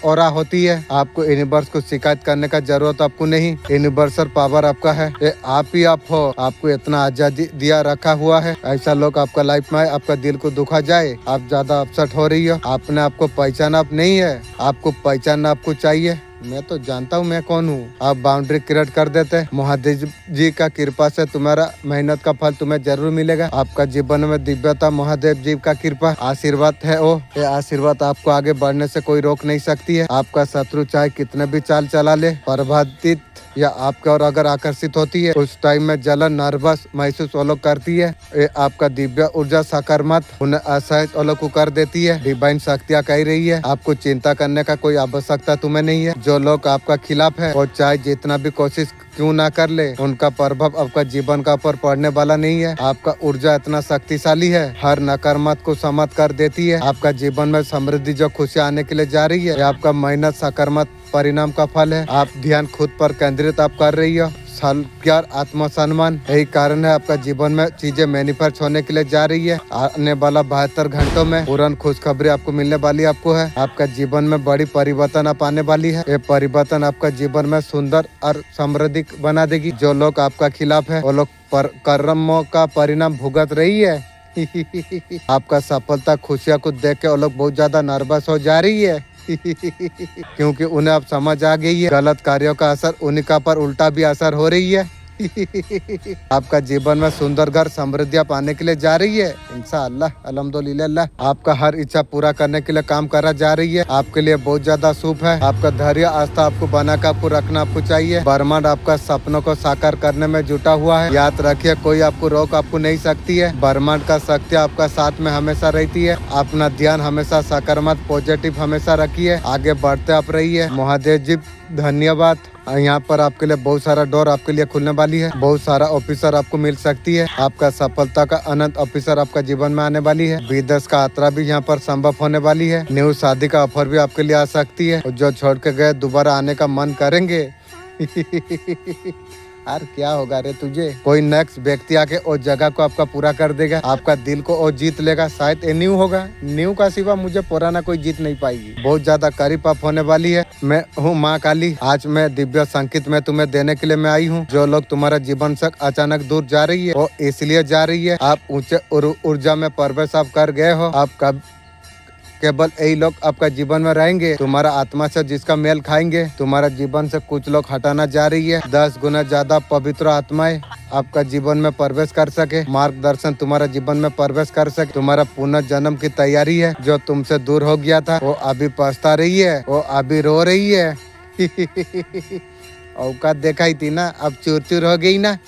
और होती है। आपको यूनिवर्स को शिकायत करने का जरूरत आपको नहीं। यूनिवर्सल पावर आपका है, ये आप ही आप हो। आपको इतना आजादी दिया रखा हुआ है। ऐसा लोग आपका लाइफ में आए आपका दिल को दुखा जाए, आप ज्यादा अपसेट हो रही हो। आपने आपको पहचाना आप नहीं है, आपको पहचानना आपको चाहिए। मैं तो जानता हूँ मैं कौन हूँ। आप बाउंड्री क्रिएट कर देते। महादेव जी का कृपा से तुम्हारा मेहनत का फल तुम्हें जरूर मिलेगा। आपका जीवन में दिव्यता महादेव जी का कृपा आशीर्वाद है। वो ये आशीर्वाद आपको आगे बढ़ने से कोई रोक नहीं सकती है। आपका शत्रु चाहे कितने भी चाल चला ले, प्रभावित या आपके और अगर आकर्षित होती है, उस टाइम में जलन नर्वस महसूस वो लोग करती है। ये आपका दिव्य ऊर्जा सकारात्मक उन्हें असहज वो लोग को कर देती है। डिवाइन शक्तियाँ कह रही है आपको चिंता करने का कोई आवश्यकता तुम्हें नहीं है। जो लोग आपका खिलाफ है वो चाहे जितना भी कोशिश क्यों ना कर ले, उनका प्रभाव आपका जीवन का ऊपर पड़ने वाला नहीं है। आपका ऊर्जा इतना शक्तिशाली है, हर नकारात्मक को समाप्त कर देती है। आपका जीवन में समृद्धि जो खुशियाँ आने के लिए जा रही है, आपका मेहनत सकारात्मक परिणाम का फल है। आप ध्यान खुद पर केंद्रित आप कर रही हो। प्यार आत्मसम्मान यही कारण है आपका जीवन में चीजें मैनिफेस्ट होने के लिए जा रही है। आने वाला 72 घंटों में पूर्ण खुशखबरी आपको मिलने वाली आपको है। आपका जीवन में बड़ी परिवर्तन आप आने वाली है। ये परिवर्तन आपका जीवन में सुंदर और समृद्धि बना देगी। जो लोग आपका खिलाफ है वो लोग कर्मों का परिणाम भुगत रही है। आपका सफलता खुशियाँ को देख के वो लोग बहुत ज्यादा नर्वस हो जा रही है। क्योंकि उन्हें अब समझ आ गई है गलत कार्यों का असर उन्हीं का पर उल्टा भी असर हो रही है। आपका जीवन में सुंदर घर समृद्धियाँ पाने के लिए जा रही है इंशाअल्लाह अल्हम्दुलिल्लाह। आपका हर इच्छा पूरा करने के लिए काम करा जा रही है। आपके लिए बहुत ज्यादा शुभ है। आपका धैर्य आस्था आपको बना कर आपको रखना आपको चाहिए। ब्रह्मांड आपका सपनों को साकार करने में जुटा हुआ है। याद रखिए कोई आपको रोक आपको नहीं सकती है। ब्रह्मांड का शक्ति आपका साथ में हमेशा रहती है। अपना ध्यान हमेशा सकारात्मक पॉजिटिव हमेशा रखिए। आगे बढ़ते आप रहिए। महादेव जी धन्यवाद। यहाँ पर आपके लिए बहुत सारा डोर आपके लिए खुलने वाली है। बहुत सारा ऑफिसर आपको मिल सकती है। आपका सफलता का अनंत ऑफिसर आपका जीवन में आने वाली है। विदेश का यात्रा भी यहाँ पर संभव होने वाली है। न्यू शादी का ऑफर भी आपके लिए आ सकती है। जो छोड़ के गए दोबारा आने का मन करेंगे। यार क्या होगा रे तुझे, कोई नेक्स्ट व्यक्ति आके उस जगह को आपका पूरा कर देगा। आपका दिल को वो जीत लेगा। शायद ये न्यू होगा। न्यू का सिवा मुझे पुराना कोई जीत नहीं पाएगी। बहुत ज्यादा करीब आप होने वाली है। मैं हूँ माँ काली। आज मैं दिव्य संकेत में तुम्हें देने के लिए मैं आई हूँ। जो लोग तुम्हारा जीवन से अचानक दूर जा रही है वो इसलिए जा रही है आप ऊंचे ऊर्जा में प्रवेश आप कर गए हो। आप कब केवल यही लोग आपका जीवन में रहेंगे। तुम्हारा आत्मा से जिसका मेल खाएंगे। तुम्हारा जीवन से कुछ लोग हटाना जा रही है। 10 गुना ज्यादा पवित्र आत्माएं आपका जीवन में प्रवेश कर सके। मार्गदर्शन तुम्हारा जीवन में प्रवेश कर सके। तुम्हारा पुनर्जन्म की तैयारी है। जो तुमसे दूर हो गया था वो अभी पछता रही है, वो अभी रो रही है। औकात दिखाई थी ना, अब चूर चूर हो गई ना।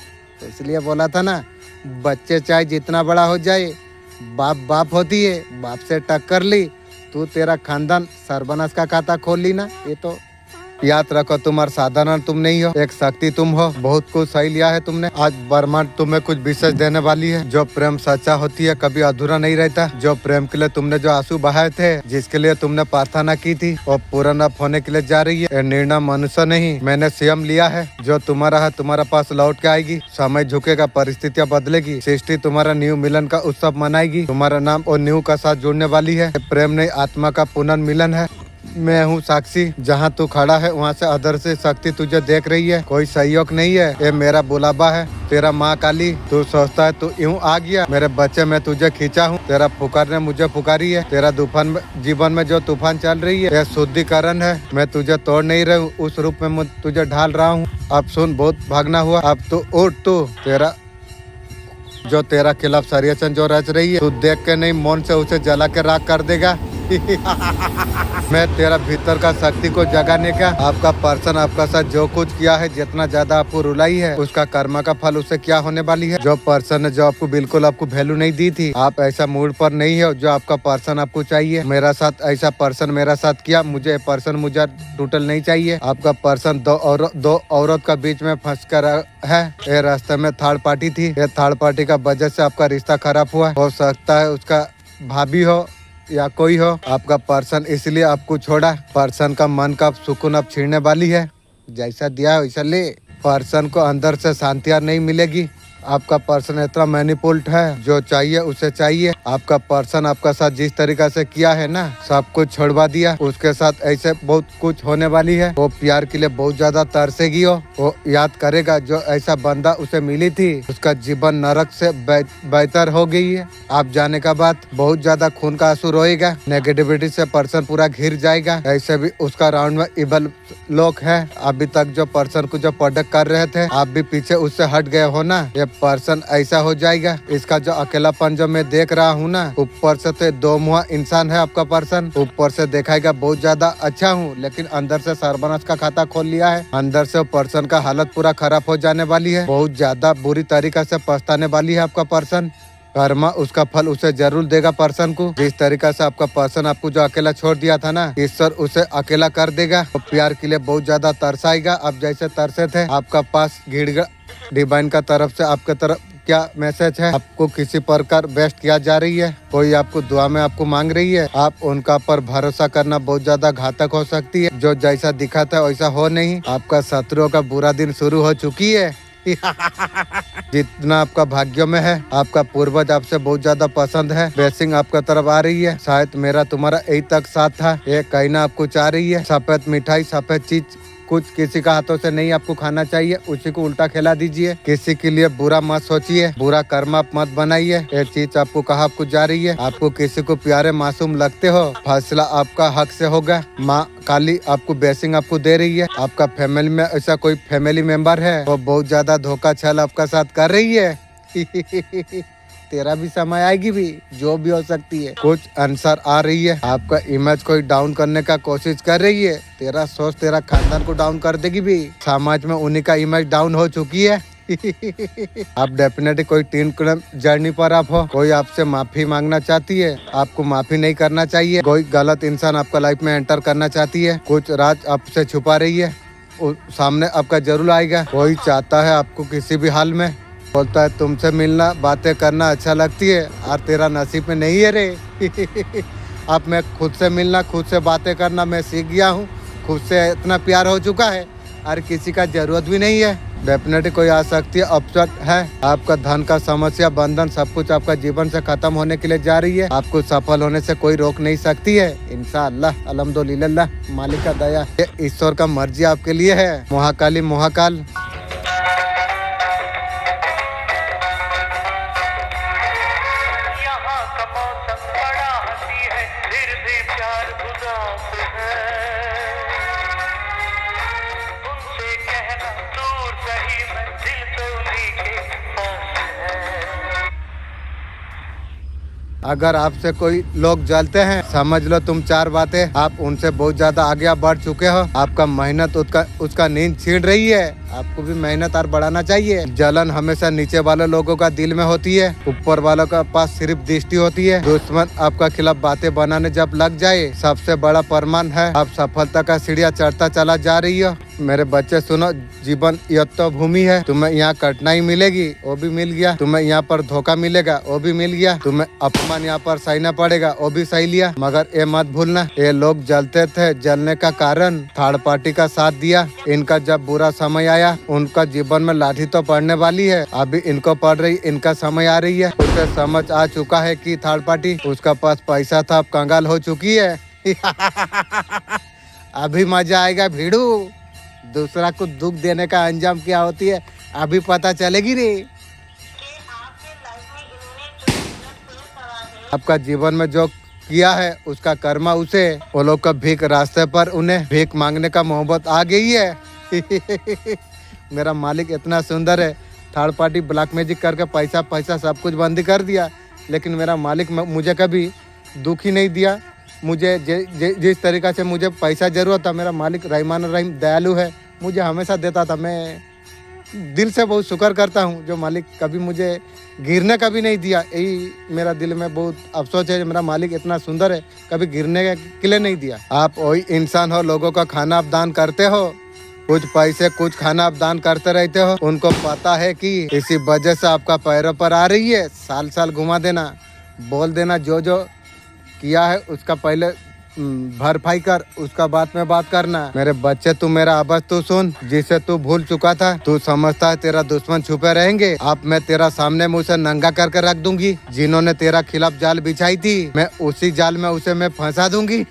तो इसलिए बोला था ना, बच्चे चाहे जितना बड़ा हो जाए बाप बाप होती है। बाप से टक्कर ली तू तेरा खानदान सर्वनाश का खाता खोल ली ना। ये तो याद रखो तुम्हारा साधारण तुम नहीं हो, एक शक्ति तुम हो। बहुत कुछ सही लिया है तुमने। आज ब्रह्मांड तुम्हें कुछ विशेष देने वाली है। जो प्रेम सच्चा होती है कभी अधूरा नहीं रहता। जो प्रेम के लिए तुमने जो आंसू बहाए थे, जिसके लिए तुमने प्रार्थना की थी, वो पूर्ण अब होने के लिए जा रही है। ये निर्णय मनुष्य नहीं मैंने स्वयं लिया है। जो तुम्हारा है तुम्हारा पास लौट के आएगी। समय झुकेगा, परिस्थितियाँ बदलेगी। सृष्टि तुम्हारा न्यू मिलन का उत्सव मनाएगी। तुम्हारा नाम और न्यू का साथ जुड़ने वाली है। प्रेम नहीं आत्मा का पुनर्मिलन है। मैं हूँ साक्षी। जहाँ तू खड़ा है वहाँ से अदृश्य शक्ति तुझे देख रही है। कोई सहयोग नहीं है, ये मेरा बुलावा है। तेरा माँ काली। तू सोचता है तू यूँ आ गया, मेरे बच्चे मैं तुझे खींचा हूँ। तेरा पुकार ने मुझे पुकारी है। तेरा जीवन में जो तूफान चल रही है, यह शुद्धिकरण है। मैं तुझे तोड़ नहीं रहा हूँ, उस रूप में मैं तुझे ढाल रहा हूँ। अब सुन, बहुत भागना हुआ। अब तू उठ। तू तेरा खिलाफ षड्यंत्र जो रच रही है, तू देख के नहीं मौन से उसे जला के राख कर देगा। मैं तेरा भीतर का शक्ति को जगाने का आपका पर्सन आपका साथ जो कुछ किया है, जितना ज्यादा आपको रुलाई है, उसका कर्म का फल उसे क्या होने वाली है। जो पर्सन ने जो आपको बिल्कुल आपको वैल्यू नहीं दी थी, आप ऐसा मूड पर नहीं हो जो आपका पर्सन आपको चाहिए। मेरा साथ ऐसा पर्सन मेरा साथ किया, मुझे पर्सन मुझे टोटल नहीं चाहिए। आपका पर्सन दो औरत का बीच में फंस कर है। ये रास्ते में थर्ड पार्टी थी। ये थर्ड पार्टी का वजह से आपका रिश्ता खराब हुआ। हो सकता है उसका भाभी हो या कोई हो। आपका पर्सन इसलिए आपको छोड़ा। पर्सन का मन का सुकून अब छीनने वाली है। जैसा दिया वैसा ले। पर्सन को अंदर से शांति नहीं मिलेगी। आपका पर्सन इतना मैनिपुलेट है, जो चाहिए उसे चाहिए। आपका पर्सन आपका साथ जिस तरीका से किया है ना, सब कुछ छोड़वा दिया। उसके साथ ऐसे बहुत कुछ होने वाली है। वो प्यार के लिए बहुत ज्यादा तरसेगी। वो याद करेगा जो ऐसा बंदा उसे मिली थी, उसका जीवन नरक से बेहतर हो गई है। आप जाने का बाद बहुत ज्यादा खून का आंसू रोएगा। नेगेटिविटी से पर्सन पूरा घिर जाएगा। ऐसे भी उसका राउंड में इबल लोग है। अभी तक जो पर्सन को जो प्रोडक्ट कर रहे थे, आप भी पीछे उससे हट गए हो ना। ये पर्सन ऐसा हो जाएगा। इसका जो अकेलापन जो मैं देख रहा हूँ ना, ऊपर से तो दो मुहा इंसान है आपका पर्सन। ऊपर से दिखाएगा बहुत ज्यादा अच्छा हूँ, लेकिन अंदर से सर्वनाश का खाता खोल लिया है। अंदर से पर्सन का हालत पूरा खराब हो जाने वाली है, बहुत ज्यादा बुरी तरीका से पछताने वाली है आपका पर्सन। कर्मा उसका फल उसे जरूर देगा पर्सन को। जिस तरीका से आपका पर्सन आपको जो अकेला छोड़ दिया था ना, ईश्वर उसे अकेला कर देगा। तो प्यार के लिए बहुत ज्यादा तरसाएगा। आप जैसे तरसे थे, आपका पास गिड़गड़ डिवाइन का तरफ से आपके तरफ क्या मैसेज है? आपको किसी प्रकार बेस्ट किया जा रही है, कोई आपको दुआ में आपको मांग रही है। आप उनका पर भरोसा करना बहुत ज्यादा घातक हो सकती है। जो जैसा दिखा था वैसा हो नहीं। आपका शत्रुओं का बुरा दिन शुरू हो चुकी है। जितना आपका भाग्य में है, आपका पूर्वज आपसे बहुत ज्यादा पसंद है। ब्लेसिंग आपका तरफ आ रही है। शायद मेरा तुम्हारा यही तक साथ था, ये कहना आपको चाह रही है। सफेद मिठाई, सफेद चीज कुछ किसी का हाथों से नहीं आपको खाना चाहिए, उसी को उल्टा खिला दीजिए। किसी के लिए बुरा मत सोचिए, बुरा कर्म आप मत बनाइए। ये चीज आपको कहा आपको जा रही है। आपको किसी को प्यारे मासूम लगते हो, फैसला आपका हक से होगा। माँ काली आपको ब्लेसिंग आपको दे रही है। आपका फैमिली में ऐसा कोई फैमिली मेंबर है वो बहुत ज्यादा धोखा छल आपका साथ कर रही है। तेरा भी समय आएगी भी, जो भी हो सकती है। कुछ आंसर आ रही है। आपका इमेज कोई डाउन करने का कोशिश कर रही है। तेरा सोच तेरा खानदान को डाउन कर देगी भी। समाज में उन्हीं का इमेज डाउन हो चुकी है। आप डेफिनेटली कोई टीन जर्नी पर आप हो। कोई आपसे माफी मांगना चाहती है, आपको माफी नहीं करना चाहिए। कोई गलत इंसान आपका लाइफ में एंटर करना चाहती है, कुछ राज आपसे छुपा रही है, सामने आपका जरूर आएगा। कोई चाहता है आपको किसी भी हाल में, बोलता है तुमसे मिलना बातें करना अच्छा लगती है, और तेरा नसीब में नहीं है रे। अब मैं खुद से मिलना, खुद से बातें करना मैं सीख गया हूँ। खुद से इतना प्यार हो चुका है और किसी का जरूरत भी नहीं है। डेफिनेटली कोई आ सकती है, अपसेट है। आपका धन का समस्या, बंधन सब कुछ आपका जीवन से खत्म होने के लिए जा रही है। आपको सफल होने से कोई रोक नहीं सकती है। इंशाअल्लाह, अल्हम्दुलिल्लाह, मालिक का दया, ये ईश्वर का मर्जी आपके लिए है। महाकाली महाकाल। अगर आपसे कोई लोग जलते हैं, समझ लो तुम चार बातें, आप उनसे बहुत ज्यादा आगे बढ़ चुके हो। आपका मेहनत उसका नींद छीन रही है। आपको भी मेहनत और बढ़ाना चाहिए। जलन हमेशा नीचे वाले लोगों का दिल में होती है, ऊपर वालों का पास सिर्फ दृष्टि होती है। दुश्मन आपका खिलाफ बातें बनाने जब लग जाए, सबसे बड़ा प्रमाण है आप सफलता का सीढ़ियाँ चढ़ता चला जा रही हो। मेरे बच्चे सुनो, जीवन युद्ध भूमि है। तुम्हें यहाँ कठिनाई मिलेगी, वो भी मिल गया। तुम्हें यहाँ पर धोखा मिलेगा, वो भी मिल गया। तुम्हें अपमान यहाँ पर सहना पड़ेगा, वो भी सही लिया। मगर ये मत भूलना, ये लोग जलते थे, जलने का कारण थर्ड पार्टी का साथ दिया। इनका जब बुरा समय आया, उनका जीवन में लाठी तो पड़ने वाली है। अभी इनको पड़ रही, इनका समय आ रही है। उसे समझ आ चुका है कि थर्ड पार्टी, उसका पास पैसा था, अब कंगाल हो चुकी है। अभी मजा आएगा भीड़ू। दूसरा को दुख देने का अंजाम क्या होती है अभी पता चलेगी रे। आपका जीवन में जो किया है उसका कर्मा उसे, वो लोग का भीख रास्ते पर उन्हें भीख मांगने का मोहब्बत आ गई है। मेरा मालिक इतना सुंदर है, थर्ड पार्टी ब्लैक मैजिक करके पैसा सब कुछ बंद कर दिया, लेकिन मेरा मालिक मुझे कभी दुख ही नहीं दिया। मुझे जिस तरीक़ा से मुझे पैसा जरूरत था, मेरा मालिक रहमान रहीम दयालु है, मुझे हमेशा देता था। मैं दिल से बहुत शुक्र करता हूँ जो मालिक कभी मुझे गिरने का भी नहीं दिया। यही मेरा दिल में बहुत अफसोस है, मेरा मालिक इतना सुंदर है, कभी गिरने के लिए नहीं दिया। आप वही इंसान हो, लोगों का खाना आप दान करते हो, कुछ पैसे कुछ खाना आप दान करते रहते हो। उनको पता है कि इसी वजह से आपका पैरों पर आ रही है। साल साल घुमा देना, बोल देना जो जो किया है उसका पहले भरपाई कर, उसका बाद में बात करना। मेरे बच्चे, तू मेरा आवाज तू सुन, जिसे तू भूल चुका था। तू समझता है तेरा दुश्मन छुपे रहेंगे, अब मैं तेरा सामने मुँह से नंगा करके रख दूंगी। जिन्होंने तेरा खिलाफ जाल बिछाई थी, मैं उसी जाल में उसे मैं फंसा दूंगी।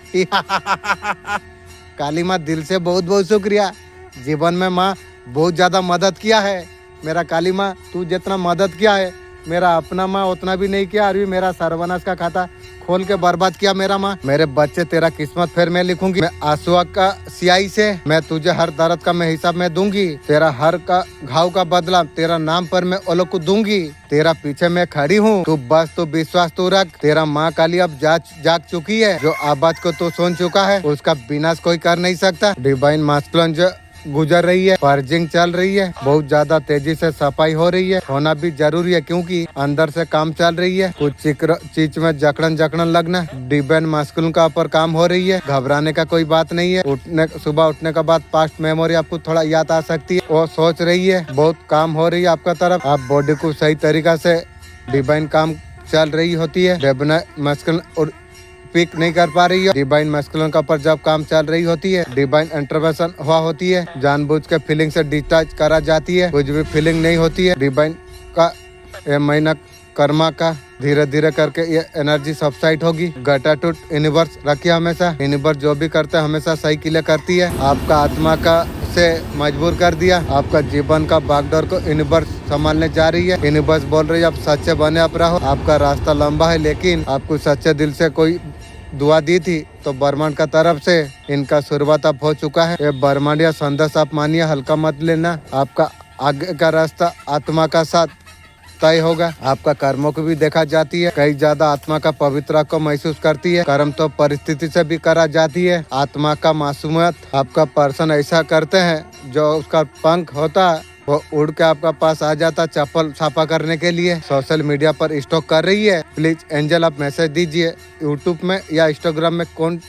काली माँ, दिल से बहुत बहुत शुक्रिया। जीवन में माँ बहुत ज्यादा मदद किया है। मेरा काली माँ, तू जितना मदद किया है मेरा अपना माँ उतना भी नहीं किया, अभी मेरा सर्वनाश का खाता खोल के बर्बाद किया मेरा माँ। मेरे बच्चे तेरा किस्मत फिर मैं लिखूंगी, मैं आंसुआ का सियाही से मैं तुझे हर दर्द का मैं हिसाब में दूंगी, तेरा हर का घाव का बदला तेरा नाम पर मैं वो लोग को दूंगी। तेरा पीछे मैं खड़ी हूँ, तू बस तू विश्वास तू रख। तेरा माँ काली अब जाग चुकी है, जो आवाज को तू सुन चुका है उसका विनाश कोई कर नहीं सकता। डिवाइन मास्कुलिन जो गुजर रही है, पर्जिंग चल रही है, बहुत ज्यादा तेजी से सफाई हो रही है, होना भी जरूरी है क्योंकि अंदर से काम चल रही है। कुछ चीज में जकड़न लगना, डिवाइन मास्कुलिन का ऊपर काम हो रही है। घबराने का कोई बात नहीं है। सुबह उठने के बाद पास्ट मेमोरी आपको थोड़ा याद आ सकती है, वो सोच रही है, बहुत काम हो रही है आपका तरफ। आप बॉडी को सही तरीका से डिवाइन काम चल रही होती है। डिवाइन मास्कुलिन और पिक नहीं कर पा रही है, डिवाइन मैस्कुलिन का ऊपर जब काम चल रही होती है, डिवाइन इंटरवेंशन हुआ होती है, जानबूझ के फीलिंग से डिस्चार्ज करा जाती है, कुछ भी फीलिंग नहीं होती है। डिवाइन का ये महीना कर्मा का धीरे धीरे करके ये एनर्जी सबसाइड होगी। गटाटूट यूनिवर्स रखिए हमेशा, यूनिवर्स जो भी करते है हमेशा सही के लिए करती है। आपका आत्मा का से मजबूर कर दिया, आपका जीवन का बागडोर को यूनिवर्स संभालने जा रही है। यूनिवर्स बोल रही है आप सच्चे बने आप रहो, आपका रास्ता लंबा है लेकिन आपको सच्चे दिल से कोई दुआ दी थी तो ब्रह्मांड का तरफ से इनका शुरुआत अब हो चुका है। ये ब्रह्मांड या संदेश आप मानिए, हल्का मत लेना। आपका आगे का रास्ता आत्मा का साथ तय होगा। आपका कर्मों को भी देखा जाती है, कई ज्यादा आत्मा का पवित्रता को महसूस करती है। कर्म तो परिस्थिति से भी करा जाती है। आत्मा का मासूमियत आपका पर्सन ऐसा करते हैं, जो उसका पंख होता है वो उड़ के आपका पास आ जाता चप्पल छापा करने के लिए। सोशल मीडिया पर स्टॉक कर रही है, प्लीज एंजल आप मैसेज दीजिए। यूट्यूब में या इंस्टाग्राम में कौन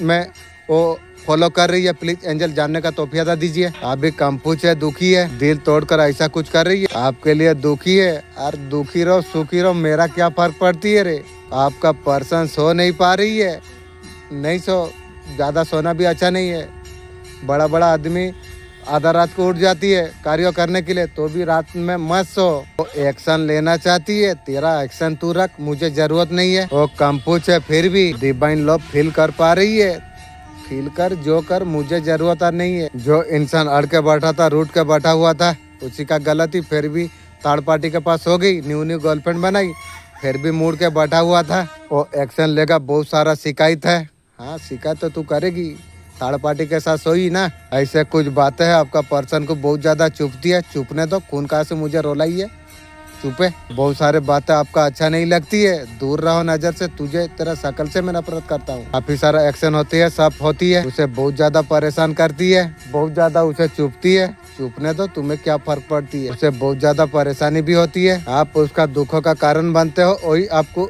में वो फॉलो कर रही है, प्लीज एंजल जानने का तौफीक दीजिए। अभी कंपूच है, दुखी है, दिल तोड़कर ऐसा कुछ कर रही है, आपके लिए दुखी है। और दुखी रहो सुखी रहो, मेरा क्या फर्क पड़ती है रे। आपका पर्सन सो नहीं पा रही है, नहीं सो, ज्यादा सोना भी अच्छा नहीं है। बड़ा बड़ा आदमी आधा रात को उठ जाती है कार्य करने के लिए, तो भी रात में मत सो। वो एक्शन लेना चाहती है, तेरा एक्शन तू रख, मुझे जरूरत नहीं है। वो कंपूच है फिर भी डिवाइन लव फील कर पा रही है, फील कर जो कर, मुझे जरूरत नहीं है। जो इंसान अड़ के बैठा था, रूट के बैठा हुआ था, उसी का गलती फिर भी थर्ड पार्टी के पास हो गई, न्यू गर्लफ्रेंड बनाई, फिर भी मुड़ के बैठा हुआ था। वो एक्शन लेगा, बहुत सारा शिकायत है। हाँ शिकायत तो तू करेगी, थर्ड पार्टी के साथ सोई ना। ऐसे कुछ बातें हैं, आपका पर्सन को बहुत ज्यादा चुपती है। चुपने दो, खून कहाँ से मुझे रोलाई है, चुपे। बहुत सारे बातें आपका अच्छा नहीं लगती है, दूर रहो नजर से, तुझे तेरा शकल से मैं नफरत करता हूँ। काफी सारा एक्शन होती है, सब होती है, उसे बहुत ज्यादा परेशान करती है, बहुत ज्यादा उसे चुपती है। चुपने दो, तुम्हें क्या फर्क पड़ती है। उसे बहुत ज्यादा परेशानी भी होती है, आप उसका दुखों का कारण बनते हो, वही आपको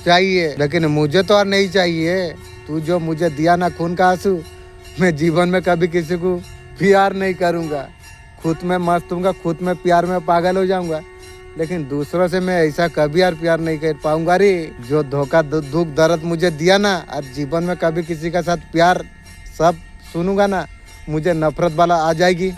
चाहिए, लेकिन मुझे तो और नहीं चाहिए। तू जो मुझे दिया ना खून का आंसू, मैं जीवन में कभी किसी को प्यार नहीं करूंगा। खुद में मस्त हूँगा, खुद में प्यार में पागल हो जाऊंगा, लेकिन दूसरों से मैं ऐसा कभी यार प्यार नहीं कर पाऊंगा रे। जो धोखा दुख दर्द मुझे दिया ना, और जीवन में कभी किसी के साथ प्यार सब सुनूंगा ना, मुझे नफरत वाला आ जाएगी।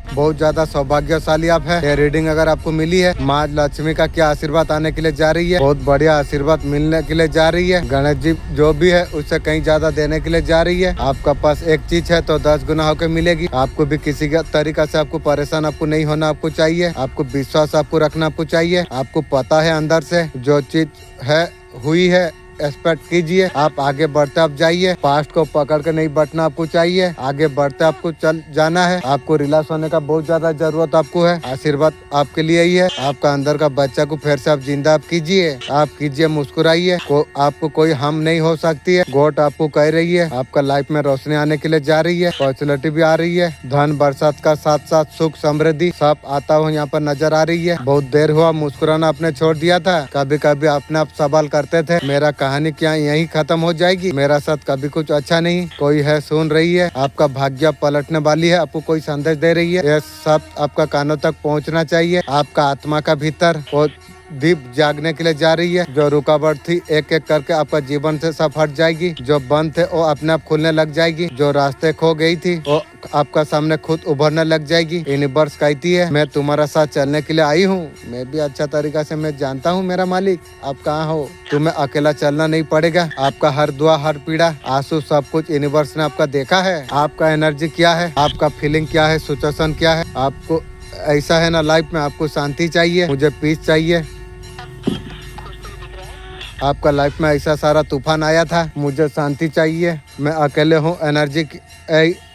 बहुत ज्यादा सौभाग्यशाली आप है। ये रीडिंग अगर आपको मिली है, माँ लक्ष्मी का क्या आशीर्वाद आने के लिए जा रही है, बहुत बढ़िया आशीर्वाद मिलने के लिए जा रही है। गणेश जी जो भी है उससे कहीं ज्यादा देने के लिए जा रही है। आपका पास एक चीज है तो 10 गुना होकर मिलेगी। आपको भी किसी का तरीका से आपको परेशान आपको नहीं होना आपको चाहिए। आपको विश्वास आपको रखना आपको चाहिए। आपको पता है अंदर से जो चीज है हुई है, एक्सपेक्ट कीजिए। आप आगे बढ़ते आप जाइए, पास्ट को पकड़ के नहीं बैठना आपको चाहिए, आगे बढ़ते आपको चल जाना है। आपको रिलैक्स होने का बहुत ज्यादा जरूरत आपको है। आशीर्वाद आपके लिए ही है। आपका अंदर का बच्चा को फिर से आप जिंदा आप कीजिए, आप कीजिए, मुस्कुराइए। आपको कोई हम नहीं हो सकती है, गॉड आपको कह रही है। आपका लाइफ में रोशनी आने के लिए जा रही है, अपॉर्चुनिटी भी आ रही है, धन बरसात का साथ साथ सुख समृद्धि सब आता हुआ यहाँ पर नजर आ रही है। बहुत देर हुआ मुस्कुराना आपने छोड़ दिया था, कभी कभी अपने आप सवाल करते थे मेरा कहानी क्या यहीं खत्म हो जाएगी, मेरा साथ कभी कुछ अच्छा नहीं। कोई है सुन रही है, आपका भाग्य पलटने वाली है, आपको कोई संदेश दे रही है। यह सब आपका कानों तक पहुंचना चाहिए। आपका आत्मा का भीतर वो दीप जागने के लिए जा रही है। जो रुकावट थी एक एक करके आपका जीवन से सब हट जाएगी। जो बंद थे वो अपने आप खुलने लग जाएगी। जो रास्ते खो गई थी वो आपका सामने खुद उभरने लग जाएगी। यूनिवर्स कहती है मैं तुम्हारा साथ चलने के लिए आई हूँ। मैं भी अच्छा तरीका से मैं जानता हूँ मेरा मालिक आप कहाँ हो। तुम्हें अकेला चलना नहीं पड़ेगा। आपका हर दुआ हर पीड़ा आंसू सब कुछ यूनिवर्स ने आपका देखा है। आपका एनर्जी क्या है, आपका फीलिंग क्या है, सिचुएशन क्या है। आपको ऐसा है ना लाइफ में आपको शांति चाहिए, मुझे पीस चाहिए। आपका लाइफ में ऐसा सारा तूफान आया था, मुझे शांति चाहिए। मैं अकेले हूँ। एनर्जी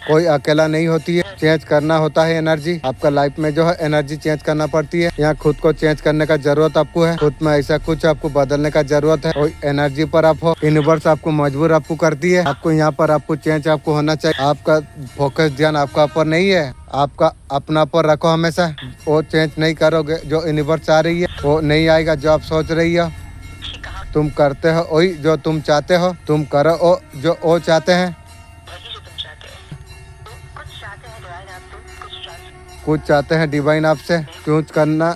कोई अकेला नहीं होती है, चेंज करना होता है एनर्जी। आपका लाइफ में जो है एनर्जी चेंज करना पड़ती है। यहाँ खुद को चेंज करने का जरूरत आपको है। खुद में ऐसा कुछ आपको बदलने का जरूरत है। कोई एनर्जी पर आप हो, यूनिवर्स आपको मजबूर आपको करती है। आपको यहाँ पर आपको चेंज आपको होना चाहिए। आपका फोकस ध्यान आपका ऊपर नहीं है, आपका अपना पर रखो हमेशा। वो चेंज नहीं करोगे जो यूनिवर्स आ रही है वो नहीं आएगा। जो आप सोच रही हो तुम करते हो वही जो तुम चाहते हो, तुम करो वो जो वो चाहते हैं। कुछ चाहते हैं डिवाइन आपसे, कुछ करना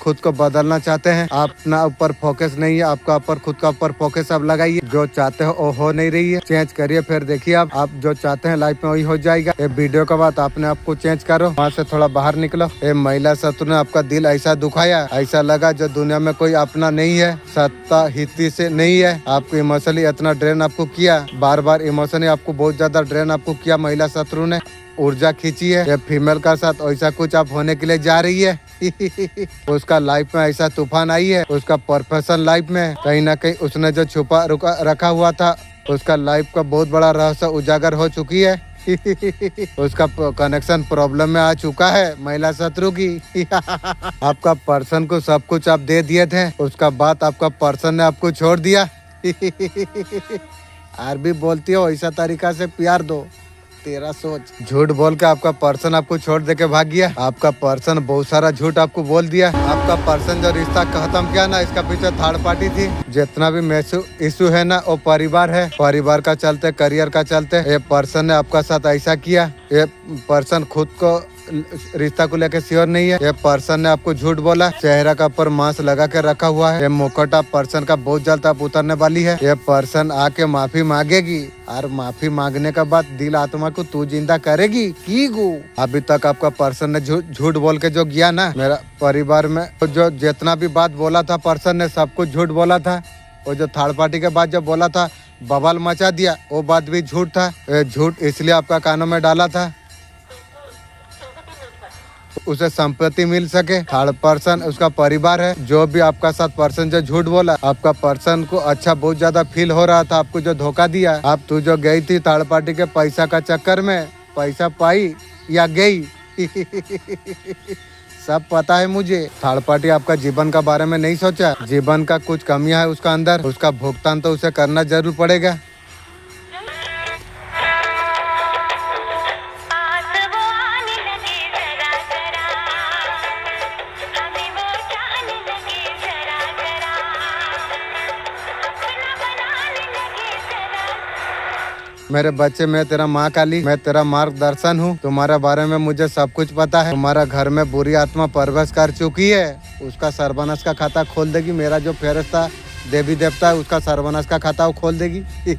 खुद को बदलना चाहते हैं। अपना ऊपर फोकस नहीं है, आपका ऊपर खुद का ऊपर फोकस अब लगाइए। जो चाहते हो वो हो नहीं रही है, चेंज करिए। फिर देखिए आप जो चाहते हैं लाइफ में वही हो जाएगा। ये वीडियो के बाद आपने आपको चेंज करो, वहाँ से थोड़ा बाहर निकलो। ये महिला शत्रु ने आपका दिल ऐसा दुखाया, ऐसा लगा जो दुनिया में कोई अपना नहीं है, सत्ता हिस्से से नहीं है। आपको इमोशनली इतना ड्रेन आपको किया, बार बार इमोशनली आपको बहुत ज्यादा ड्रेन आपको किया। महिला शत्रु ने ऊर्जा खींची है। ये फीमेल का साथ ऐसा कुछ आप होने के लिए जा रही है। उसका लाइफ में ऐसा तूफान आई है। उसका प्रोफेशनल लाइफ में कहीं ना कहीं उसने जो छुपा रखा हुआ था, उसका लाइफ का बहुत बड़ा रहस्य उजागर हो चुकी है। उसका कनेक्शन प्रॉब्लम में आ चुका है महिला शत्रु की। आपका पर्सन को सब कुछ आप दे दिए थे, उसका बात आपका पर्सन ने आपको छोड़ दिया। और भी बोलती हो ऐसा तरीका से प्यार दो, तेरा सोच। झूठ बोल के आपका पर्सन आपको छोड़ दे के भाग गया। आपका पर्सन बहुत सारा झूठ आपको बोल दिया। आपका पर्सन जो रिश्ता खत्म किया ना, इसका पीछे थर्ड पार्टी थी। जितना भी इशू है ना वो परिवार है। परिवार का चलते, करियर का चलते ये पर्सन ने आपका साथ ऐसा किया। ये पर्सन खुद को रिश्ता को लेकर श्योर नहीं है। ये पर्सन ने आपको झूठ बोला, चेहरा का ऊपर मास्क लगा के रखा हुआ है। ये मुखौटा पर्सन का बहुत जल्द आप उतरने वाली है। ये पर्सन आके माफी मांगेगी और माफी मांगने के बाद दिल आत्मा को तू जिंदा करेगी की गो। अभी तक आपका पर्सन ने झूठ बोल के जो गया ना, मेरा परिवार में जो जितना भी बात बोला था पर्सन ने सब कुछ झूठ बोला था। वो जो थर्ड पार्टी के बाद जब बोला था बवाल मचा दिया, वो बात भी झूठ था। झूठ इसलिए आपका कानों में डाला था उसे संपत्ति मिल सके। थर्ड पर्सन उसका परिवार है। जो भी आपका साथ पर्सन जो झूठ बोला, आपका पर्सन को अच्छा बहुत ज्यादा फील हो रहा था। आपको जो धोखा दिया, आप तू जो गई थी थर्ड पार्टी के पैसा का चक्कर में, पैसा पाई या गई सब पता है मुझे। थर्ड पार्टी आपका जीवन का बारे में नहीं सोचा। जीवन का कुछ कमियां है उसका अंदर, उसका भुगतान तो उसे करना जरूर पड़ेगा। मेरे बच्चे, मैं तेरा माँ काली, मैं तेरा मार्गदर्शन हूँ। तुम्हारे बारे में मुझे सब कुछ पता है। तुम्हारा घर में बुरी आत्मा प्रवेश कर चुकी है, उसका सर्वनाश का खाता खोल देगी। मेरा जो फेरिस्ता देवी देवता है उसका सर्वनाश का खाता वो खोल देगी।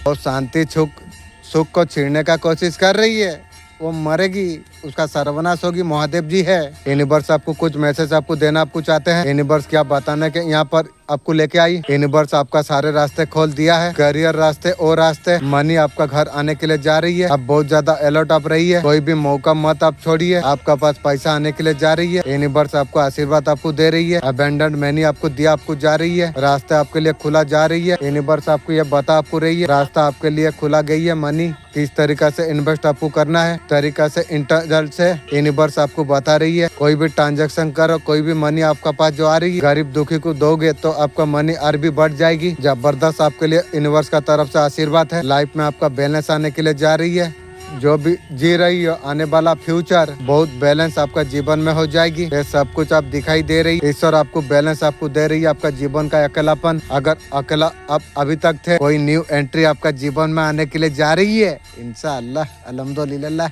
और शांति सुख को छीनने का कोशिश कर रही है, वो मरेगी, उसका सर्वनाश होगी। महादेव जी है। यूनिवर्स आपको कुछ मैसेज आपको देना आपको चाहते हैं। यूनिवर्स क्या बताने के यहाँ पर आपको लेके आई। यूनिवर्स आपका सारे रास्ते खोल दिया है। करियर रास्ते और रास्ते, मनी आपका घर आने के लिए जा रही है। अब बहुत ज्यादा अलर्ट आप रही है। कोई भी मौका मत आप छोड़िए। आपका पास पैसा आने के लिए जा रही है। यूनिवर्स आपको आशीर्वाद आपको दे रही है। अबेंडेंट मनी आपको दिया आपको जा रही है। रास्ते आपके लिए खुला जा रही है। यूनिवर्स आपको ये बता आपको रही है, रास्ता आपके लिए खुला गई है। मनी किस तरीका से इन्वेस्ट आपको करना है, तरीका से इंटरनल से यूनिवर्स आपको बता रही है। कोई भी ट्रांजैक्शन करो, कोई भी मनी आपका पास जो आ रही है, गरीब दुखी को दोगे तो आपका मनी और भी बढ़ जाएगी। जबरदस्त आपके लिए यूनिवर्स का तरफ से आशीर्वाद है। लाइफ में आपका बैलेंस आने के लिए जा रही है। जो भी जी रही हो, आने वाला फ्यूचर बहुत बैलेंस आपका जीवन में हो जाएगी। ये सब कुछ आप दिखाई दे रही है। ईश्वर आपको बैलेंस आपको दे रही है। आपका जीवन का अकेलापन, अगर अकेला आप अभी तक थे, कोई न्यू एंट्री आपका जीवन में आने के लिए जा रही है। इंशाअल्लाह, अल्हम्दुलिल्लाह।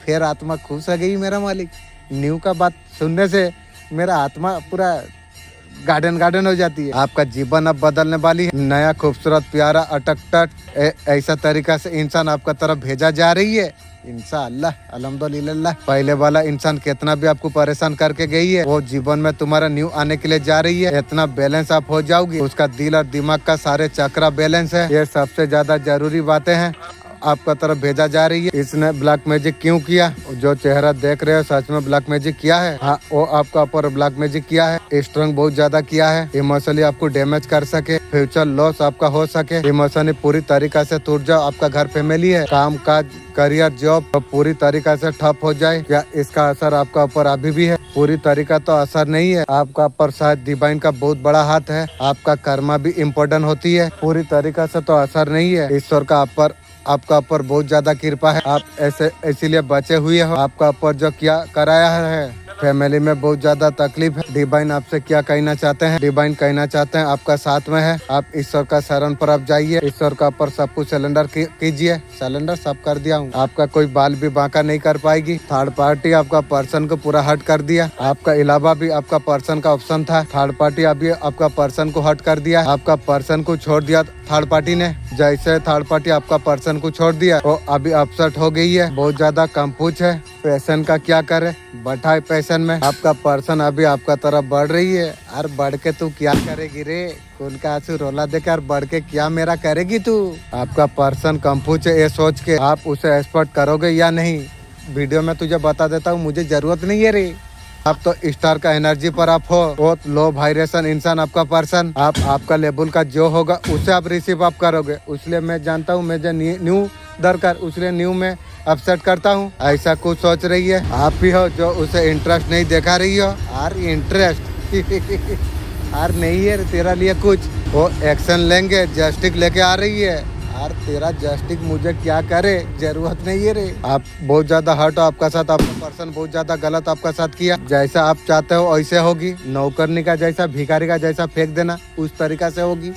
फिर आत्मा खुश हो गई मेरा मालिक। न्यू का बात सुनने से मेरा आत्मा पूरा गार्डन गार्डन हो जाती है। आपका जीवन अब बदलने वाली है। नया खूबसूरत प्यारा अटकटट ऐसा तरीका से इंसान आपका तरफ भेजा जा रही है। इंशाअल्लाह अल्हम्दुलिल्लाह। पहले वाला इंसान कितना भी आपको परेशान करके गई है, वो जीवन में तुम्हारा न्यू आने के लिए जा रही है। इतना बैलेंस आप हो जाओगी, उसका दिल और दिमाग का सारे चक्रा बैलेंस है। ये सबसे ज्यादा जरूरी बातें हैं आपका तरफ भेजा जा रही है। इसने ब्लैक मैजिक क्यों किया? जो चेहरा देख रहे हो सच में ब्लैक मैजिक किया है। हाँ, वो आपका ऊपर ब्लैक मैजिक किया है। स्ट्रॉन्ग बहुत ज्यादा किया है। इमोशनली आपको डैमेज कर सके, फ्यूचर लॉस आपका हो सके। इमोशनली पूरी तरीका से टूट जाओ। आपका घर फैमिली है, काम काज करियर जॉब पूरी तरीका से ठप हो जाए। क्या इसका असर आपका ऊपर अभी भी है? पूरी तरीका तो असर नहीं है। आपका ऊपर शायद डिवाइन का बहुत बड़ा हाथ है। आपका कर्मा भी इम्पोर्टेंट होती है। पूरी तरीका से तो असर नहीं है। ईश्वर का आपका ऊपर बहुत ज्यादा कृपा है। आप ऐसे इसीलिए बचे हुए हो। आपका ऊपर जो क्या कराया है, फैमिली में बहुत ज्यादा तकलीफ है। डिवाइन आपसे क्या कहना चाहते हैं? डिवाइन कहना चाहते हैं आपका साथ में है। आप ईश्वर का शरण पर आप जाइए। ईश्वर का ऊपर सब कुछ सिलेंडर कीजिए। सिलेंडर सब कर दिया हूँ। आपका कोई बाल भी बांका नहीं कर पाएगी। थर्ड पार्टी आपका पर्सन को पूरा हट कर दिया। आपका अलावा भी आपका पर्सन का ऑप्शन था। थर्ड पार्टी अभी आपका पर्सन को हट कर दिया। आपका पर्सन को छोड़ दिया थर्ड पार्टी ने। जैसे थर्ड पार्टी आपका पर्सन को छोड़ दिया, वो अभी अपसेट हो गई है। बहुत ज्यादा कंफ्यूज है। पैशन का क्या करे, बैठा पैशन में। आपका पर्सन अभी आपका तरफ बढ़ रही है। और बढ़ के तू क्या करेगी रे? खून का आंसू रोला देकर बढ़ के क्या मेरा करेगी तू? आपका पर्सन कंफ्यूज है। ये सोच के आप उसे एक्सपर्ट करोगे या नहीं, वीडियो में तुझे बता देता हूँ। मुझे जरूरत नहीं है रे। आप तो स्टार का एनर्जी पर आप हो। बहुत लो वाइब्रेशन इंसान आपका पर्सन। आपका लेवल का जो होगा उसे आप रिसीव आप करोगे। इसलिए मैं जानता हूँ मुझे न्यू दरकार, उसलिए न्यू में अपसेट करता हूँ। ऐसा कुछ सोच रही है। आप ही हो जो उसे इंटरेस्ट नहीं दिखा रही हो। और इंटरेस्ट और नहीं है तेरा लिए कुछ। वो एक्शन लेंगे, जस्टिस लेके आ रही है। यार तेरा जस्टिस मुझे क्या करे, जरूरत नहीं है रे। आप बहुत ज्यादा हर्ट हो आपका साथ। आपका पर्सन बहुत ज्यादा गलत आपका साथ किया। जैसा आप चाहते हो वैसे होगी। नौकरनी का जैसा, भिखारी का जैसा फेंक देना उस तरीका से होगी।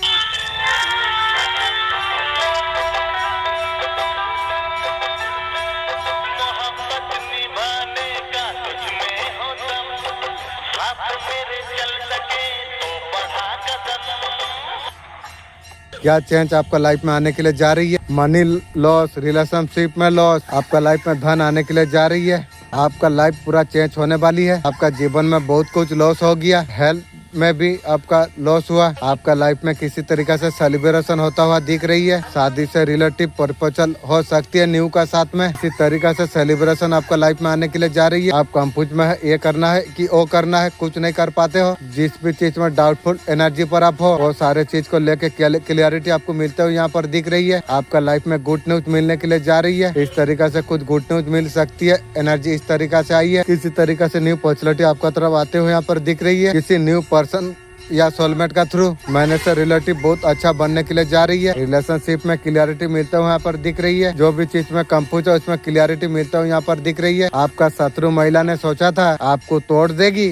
क्या चेंज आपका लाइफ में आने के लिए जा रही है? मनी लॉस, रिलेशनशिप में लॉस, आपका लाइफ में धन आने के लिए जा रही है। आपका लाइफ पूरा चेंज होने वाली है। आपका जीवन में बहुत कुछ लॉस हो गया। हेल्थ में भी आपका लॉस हुआ। आपका लाइफ में किसी तरीके से सेलिब्रेशन होता हुआ दिख रही है। शादी से रिलेटिव प्रपोजल हो सकती है न्यू का साथ में। इसी तरीके से सेलिब्रेशन आपका लाइफ में आने के लिए जा रही है। आप कंफ्यूज में है, ये करना है कि वो करना है, कुछ नहीं कर पाते हो। जिस भी चीज में डाउटफुल एनर्जी पर आप हो, वो सारे चीज को लेके क्लियरिटी आपको मिलते हुए यहाँ पर दिख रही है। आपका लाइफ में गुड न्यूज मिलने के लिए जा रही है। इस तरीके से कुछ गुड न्यूज मिल सकती है। एनर्जी इस तरीका से आई है। किसी तरीके से न्यू अपॉर्चुनिटी आपका तरफ आते हुए यहाँ पर दिख रही है। किसी न्यू पर्सन या सोलमेट का थ्रू मैंने से रिलेटिव बहुत अच्छा बनने के लिए जा रही है। रिलेशनशिप में क्लियरिटी मिलता हुआ यहाँ पर दिख रही है। जो भी चीज में कंफ्यूज है उसमें क्लियरिटी मिलता हुआ यहाँ पर दिख रही है। आपका शत्रु महिला ने सोचा था आपको तोड़ देगी।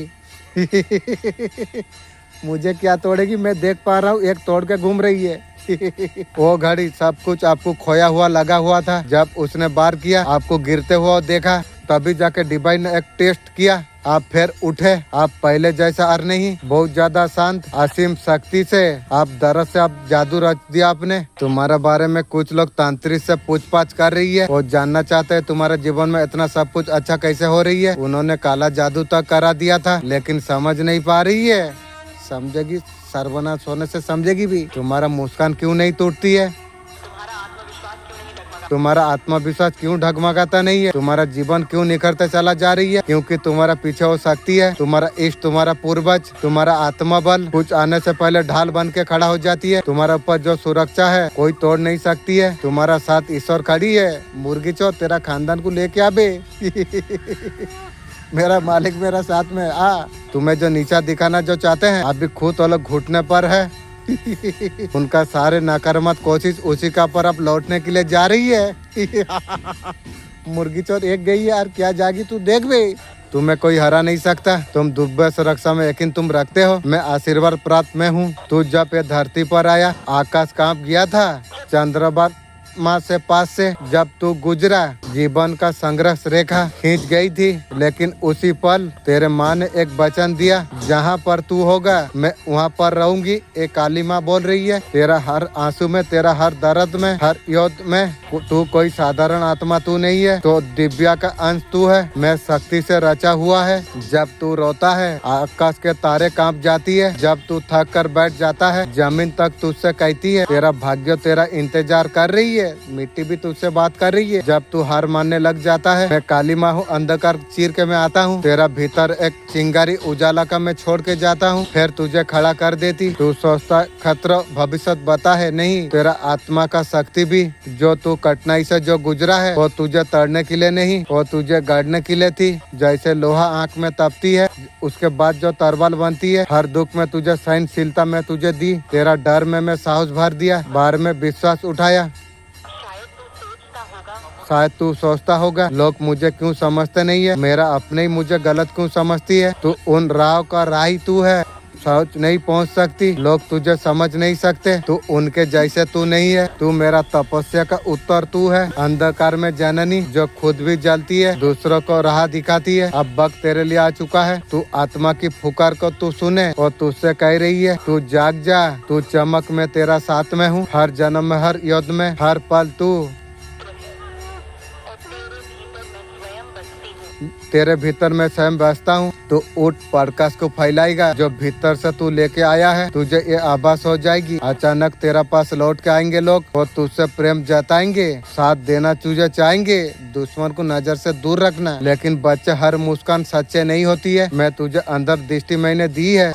मुझे क्या तोड़ेगी, मैं देख पा रहा हूँ एक तोड़ के घूम रही है। वो घड़ी सब कुछ आपको खोया हुआ लगा हुआ था। जब उसने बार किया, आपको गिरते हुआ देखा, तभी जाके डिवाइन ने एक टेस्ट किया। आप फिर उठे। आप पहले जैसा और नहीं, बहुत ज्यादा शांत, असीम शक्ति से आप दरद से आप जादू रच दिया आपने। तुम्हारे बारे में कुछ लोग तांत्रिक से पूछताछ कर रही है। वो जानना चाहते हैं तुम्हारे जीवन में इतना सब कुछ अच्छा कैसे हो रही है। उन्होंने काला जादू तक करा दिया था, लेकिन समझ नहीं पा रही है। समझेगी, सर्वनाश होने से समझेगी भी। तुम्हारा मुस्कान क्यों नहीं टूटती है? तुम्हारा आत्मविश्वास क्यों ढगमगाता नहीं है? तुम्हारा जीवन क्यों निखरते चला जा रही है? क्योंकि तुम्हारा पीछे हो सकती है। तुम्हारा इष्ट, तुम्हारा पूर्वज, तुम्हारा आत्मा बल कुछ आने से पहले ढाल बन के खड़ा हो जाती है। तुम्हारे ऊपर जो सुरक्षा है कोई तोड़ नहीं सकती है। तुम्हारा साथ ईश्वर खड़ी है। मुर्गी चो तेरा खानदान को लेके आबे। मेरा मालिक मेरा साथ में आ। तुम्हें जो नीचा दिखाना जो चाहते हैं, अभी खुद वो लोग घुटने पर है। उनका सारे नकारात्मक कोशिश उसी का पर अब लौटने के लिए जा रही है। मुर्गी चोर एक गई है यार, क्या जागी तू देख बे। तुम्हें कोई हरा नहीं सकता। तुम दुर्बल सुरक्षा में यकीन तुम रखते हो। मैं आशीर्वाद प्राप्त में हूँ। तू जब ये धरती पर आया, आकाश कांप गया था। चंद्रमा माँ से पास से जब तू गुजरा, जीवन का संघर्ष रेखा खींच गई थी। लेकिन उसी पल तेरे माँ ने एक वचन दिया, जहाँ पर तू होगा मैं वहाँ पर रहूंगी। एक काली माँ बोल रही है। तेरा हर आंसू में, तेरा हर दर्द में, हर युद्ध में तू कोई साधारण आत्मा तू नहीं है, तो दिव्या का अंश तू है। मैं शक्ति से रचा हुआ है। जब तू रोता है आकाश के तारे कांप जाती है। जब तू थक कर बैठ जाता है जमीन तक तुझसे कहती है तेरा भाग्य तेरा इंतजार कर रही है। मिट्टी भी तुझसे बात कर रही है। जब तू हार मानने लग जाता है मैं काली माँ हूँ, अंधकार चीर के मैं आता हूँ। तेरा भीतर एक चिंगारी उजाला का मैं छोड़ के जाता हूँ, फिर तुझे खड़ा कर देती। तू सोचता खतरा भविष्य बता है, नहीं, तेरा आत्मा का शक्ति भी जो तू कठिनाई से जो गुजरा है वो तुझे तड़ने के लिए नहीं, वो तुझे गढ़ने के लिए थी। जैसे लोहा आंख में तपती है उसके बाद जो तरवाल बनती है, हर दुख में तुझे सहनशीलता में तुझे दी। तेरा डर में मैं साहस भर दिया, बाहर में विश्वास उठाया। शायद तू सोचता होगा लोग मुझे क्यों समझते नहीं है, मेरा अपने ही मुझे गलत क्यों समझती है। तू उन राह का राही तू है, सोच नहीं पहुंच सकती, लोग तुझे समझ नहीं सकते। तू उनके जैसे तू नहीं है, तू मेरा तपस्या का उत्तर तू है। अंधकार में जननी जो खुद भी जलती है, दूसरों को राह दिखाती है। अब वक्त तेरे लिए आ चुका है। तू आत्मा की पुकार को तू सुने और तुझसे कह रही है तू जाग जा, तू चमक में तेरा साथ में हूँ। हर जन्म में, हर युद्ध में, हर पल तू तेरे भीतर मैं स्वयं बसता हूँ। तो उठ प्रकाश को फैलाएगा जो भीतर से तू लेके आया है। तुझे ये आभास हो जाएगी अचानक तेरा पास लौट के आएंगे लोग और तुझसे प्रेम जताएंगे, साथ देना तुझे चाहेंगे। दुश्मन को नजर से दूर रखना, लेकिन बच्चे हर मुस्कान सच्चे नहीं होती है। मैं तुझे अंदर दृष्टि मैंने दी है।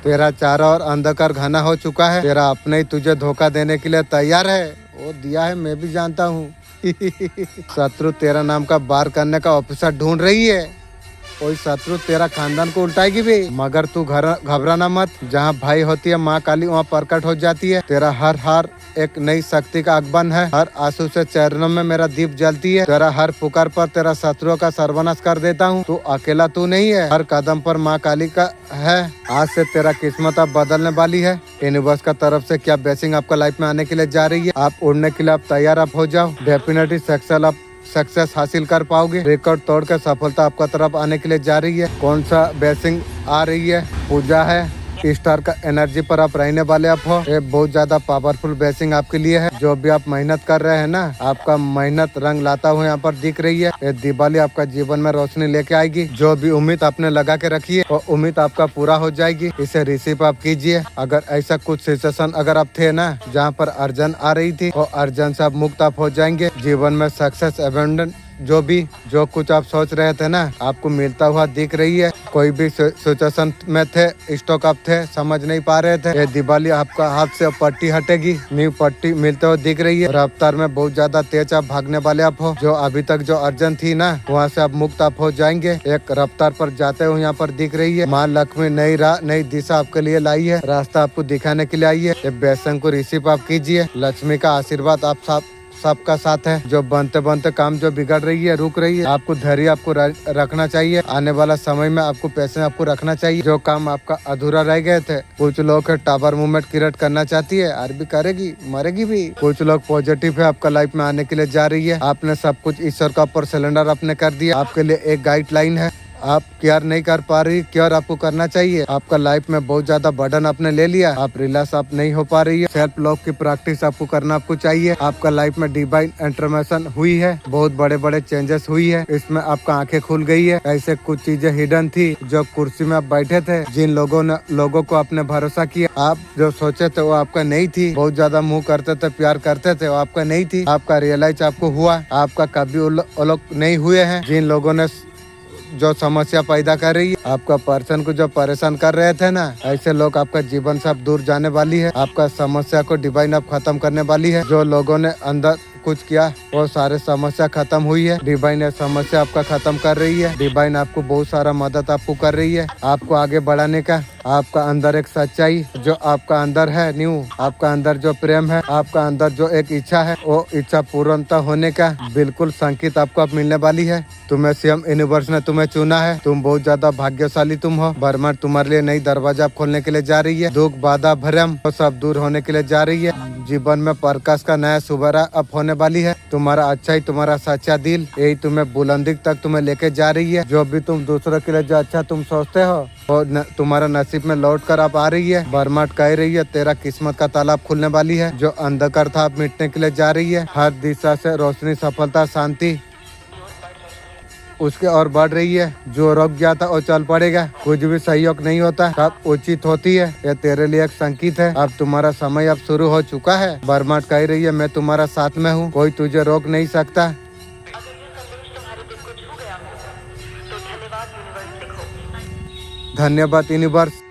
तेरा चारों ओर अंधकार घना हो चुका है। तेरा अपने ही तुझे धोखा देने के लिए तैयार है। वो दिया है मैं भी जानता हूँ। शत्रु तेरा नाम का बार करने का ऑफिसर ढूंढ रही है। कोई शत्रु तेरा खानदान को उल्टाएगी भी, मगर तू घबराना मत। जहाँ भाई होती है माँ काली वहाँ प्रकट हो जाती है। तेरा हर हार एक नई शक्ति का आगमन है। हर आंसू से चरणों में मेरा दीप जलती है। तेरा हर पुकार पर तेरा शत्रुओं का सर्वनाश कर देता हूँ। तू अकेला तू नहीं है, हर कदम पर माँ काली का है। आज से तेरा किस्मत अब बदलने वाली है। यूनिवर्स का तरफ से क्या ब्लेसिंग आपका लाइफ में आने के लिए जा रही है। आप उड़ने के लिए आप तैयार आप हो जाओ। डेफिनेटली सक्सेस हासिल कर पाओगे। रिकॉर्ड तोड़ कर सफलता आपका तरफ आने के लिए जा रही है। कौन सा ब्लेसिंग आ रही है? पूजा है। स्टार का एनर्जी पर आप रहने वाले आप हो। ये बहुत ज्यादा पावरफुल ब्लेसिंग आपके लिए है। जो भी आप मेहनत कर रहे हैं ना, आपका मेहनत रंग लाता हुआ यहाँ पर दिख रही है। ये दिवाली आपका जीवन में रोशनी लेके आएगी। जो भी उम्मीद आपने लगा के रखी है वो उम्मीद आपका पूरा हो जाएगी। इसे रिसीव आप कीजिए। अगर ऐसा कुछ सिचुएशन अगर आप थे ना जहाँ पर अर्जन आ रही थी, वो अर्जन से आप मुक्त आप हो जाएंगे। जीवन में सक्सेस एबंडेंट जो कुछ आप सोच रहे थे ना, आपको मिलता हुआ दिख रही है। कोई भी सिचुएशन में थे, स्टॉक आप थे, समझ नहीं पा रहे थे, ये दिवाली आपका हाथ से पट्टी हटेगी। न्यू पट्टी मिलते हुए दिख रही है। रफ्तार में बहुत ज्यादा तेज आप भागने वाले आप हो। जो अभी तक जो अर्जन थी ना, वहाँ से आप मुक्त आप हो जाएंगे। एक रफ्तार पर जाते हुए यहाँ पर दिख रही है। माँ लक्ष्मी नई राह नई दिशा आपके लिए लाई है। रास्ता आपको दिखाने के लिए आई है। ये ब्लेसिंग को रिसीव आप कीजिए। लक्ष्मी का आशीर्वाद आप सबका साथ है। जो बनते बनते काम जो बिगड़ रही है, रुक रही है, आपको धैर्य आपको रखना चाहिए। आने वाला समय में आपको पैसे आपको रखना चाहिए। जो काम आपका अधूरा रह गए थे, कुछ लोग टावर मूवमेंट क्रिएट करना चाहती है, और भी करेगी, मरेगी भी। कुछ लोग पॉजिटिव है आपका लाइफ में आने के लिए जा रही है। आपने सब कुछ ईश्वर का ऊपर सिलेंडर आपने कर दिया। आपके लिए एक गाइडलाइन है। आप केयर नहीं कर पा रही, केयर आपको करना चाहिए। आपका लाइफ में बहुत ज्यादा बर्डन आपने ले लिया, आप रिलैक्स आप नहीं हो पा रही है। सेल्फ लव की प्रैक्टिस आपको करना आपको चाहिए। आपका लाइफ में डिवाइन इंटरवेंशन हुई है, बहुत बड़े बड़े चेंजेस हुई है। इसमें आपका आंखें खुल गई है। ऐसे कुछ चीजें हिडन थी। जो कुर्सी में आप बैठे थे, जिन लोगों को आपने भरोसा किया, आप जो सोचे थे वो आपका नहीं थी। बहुत ज्यादा मुँह करते थे, प्यार करते थे, वो आपका नहीं थी। आपका रियलाइज आपको हुआ, आपका कभी वो लोग नहीं हुए हैं। जिन लोगों ने जो समस्या पैदा कर रही है, आपका पर्सन को जो परेशान कर रहे थे ना, ऐसे लोग आपका जीवन से अब दूर जाने वाली है। आपका समस्या को डिवाइन अब खत्म करने वाली है। जो लोगों ने अंदर कुछ किया वो सारे समस्या खत्म हुई है। डिवाइन समस्या आपका खत्म कर रही है। डिवाइन आपको बहुत सारा मदद आपको कर रही है, आपको आगे बढ़ाने का। आपका अंदर एक सच्चाई जो आपका अंदर है न्यू, आपका अंदर जो प्रेम है, आपका अंदर जो एक इच्छा है, वो इच्छा पूर्णता होने का बिल्कुल संकेत आपको अब मिलने वाली है। तुम्हें स्वयं यूनिवर्स ने तुम्हें चुना है। तुम बहुत ज्यादा भाग्यशाली तुम हो। ब्रह्मांड तुम्हारे लिए नई दरवाजा खोलने के लिए जा रही है। दुख, बाधा, भ्रम वो सब दूर होने के लिए जा रही है। जीवन में प्रकाश का नया सुबह अब होने वाली है। तुम्हारा अच्छा ही, तुम्हारा सच्चा दिल यही तुम्हें बुलंदी तक तुम्हें लेके जा रही है। जो भी तुम दूसरों के लिए जो अच्छा तुम सोचते हो वो तुम्हारा नसीब में लौट कर अब आ रही है। ब्रह्मांड कह रही है तेरा किस्मत का तालाब खुलने वाली है। जो अंधकार था अब मिटने के लिए जा रही है। हर दिशा से रोशनी, सफलता, शांति उसके और बढ़ रही है। जो रुक गया था वो चल पड़ेगा। कुछ भी सहयोग नहीं होता, सब उचित होती है। ये तेरे लिए एक संकेत है। अब तुम्हारा समय अब शुरू हो चुका है। ब्रह्मांड कह रही है मैं तुम्हारा साथ में हूँ, कोई तुझे रोक नहीं सकता। धन्यवाद यूनिवर्स।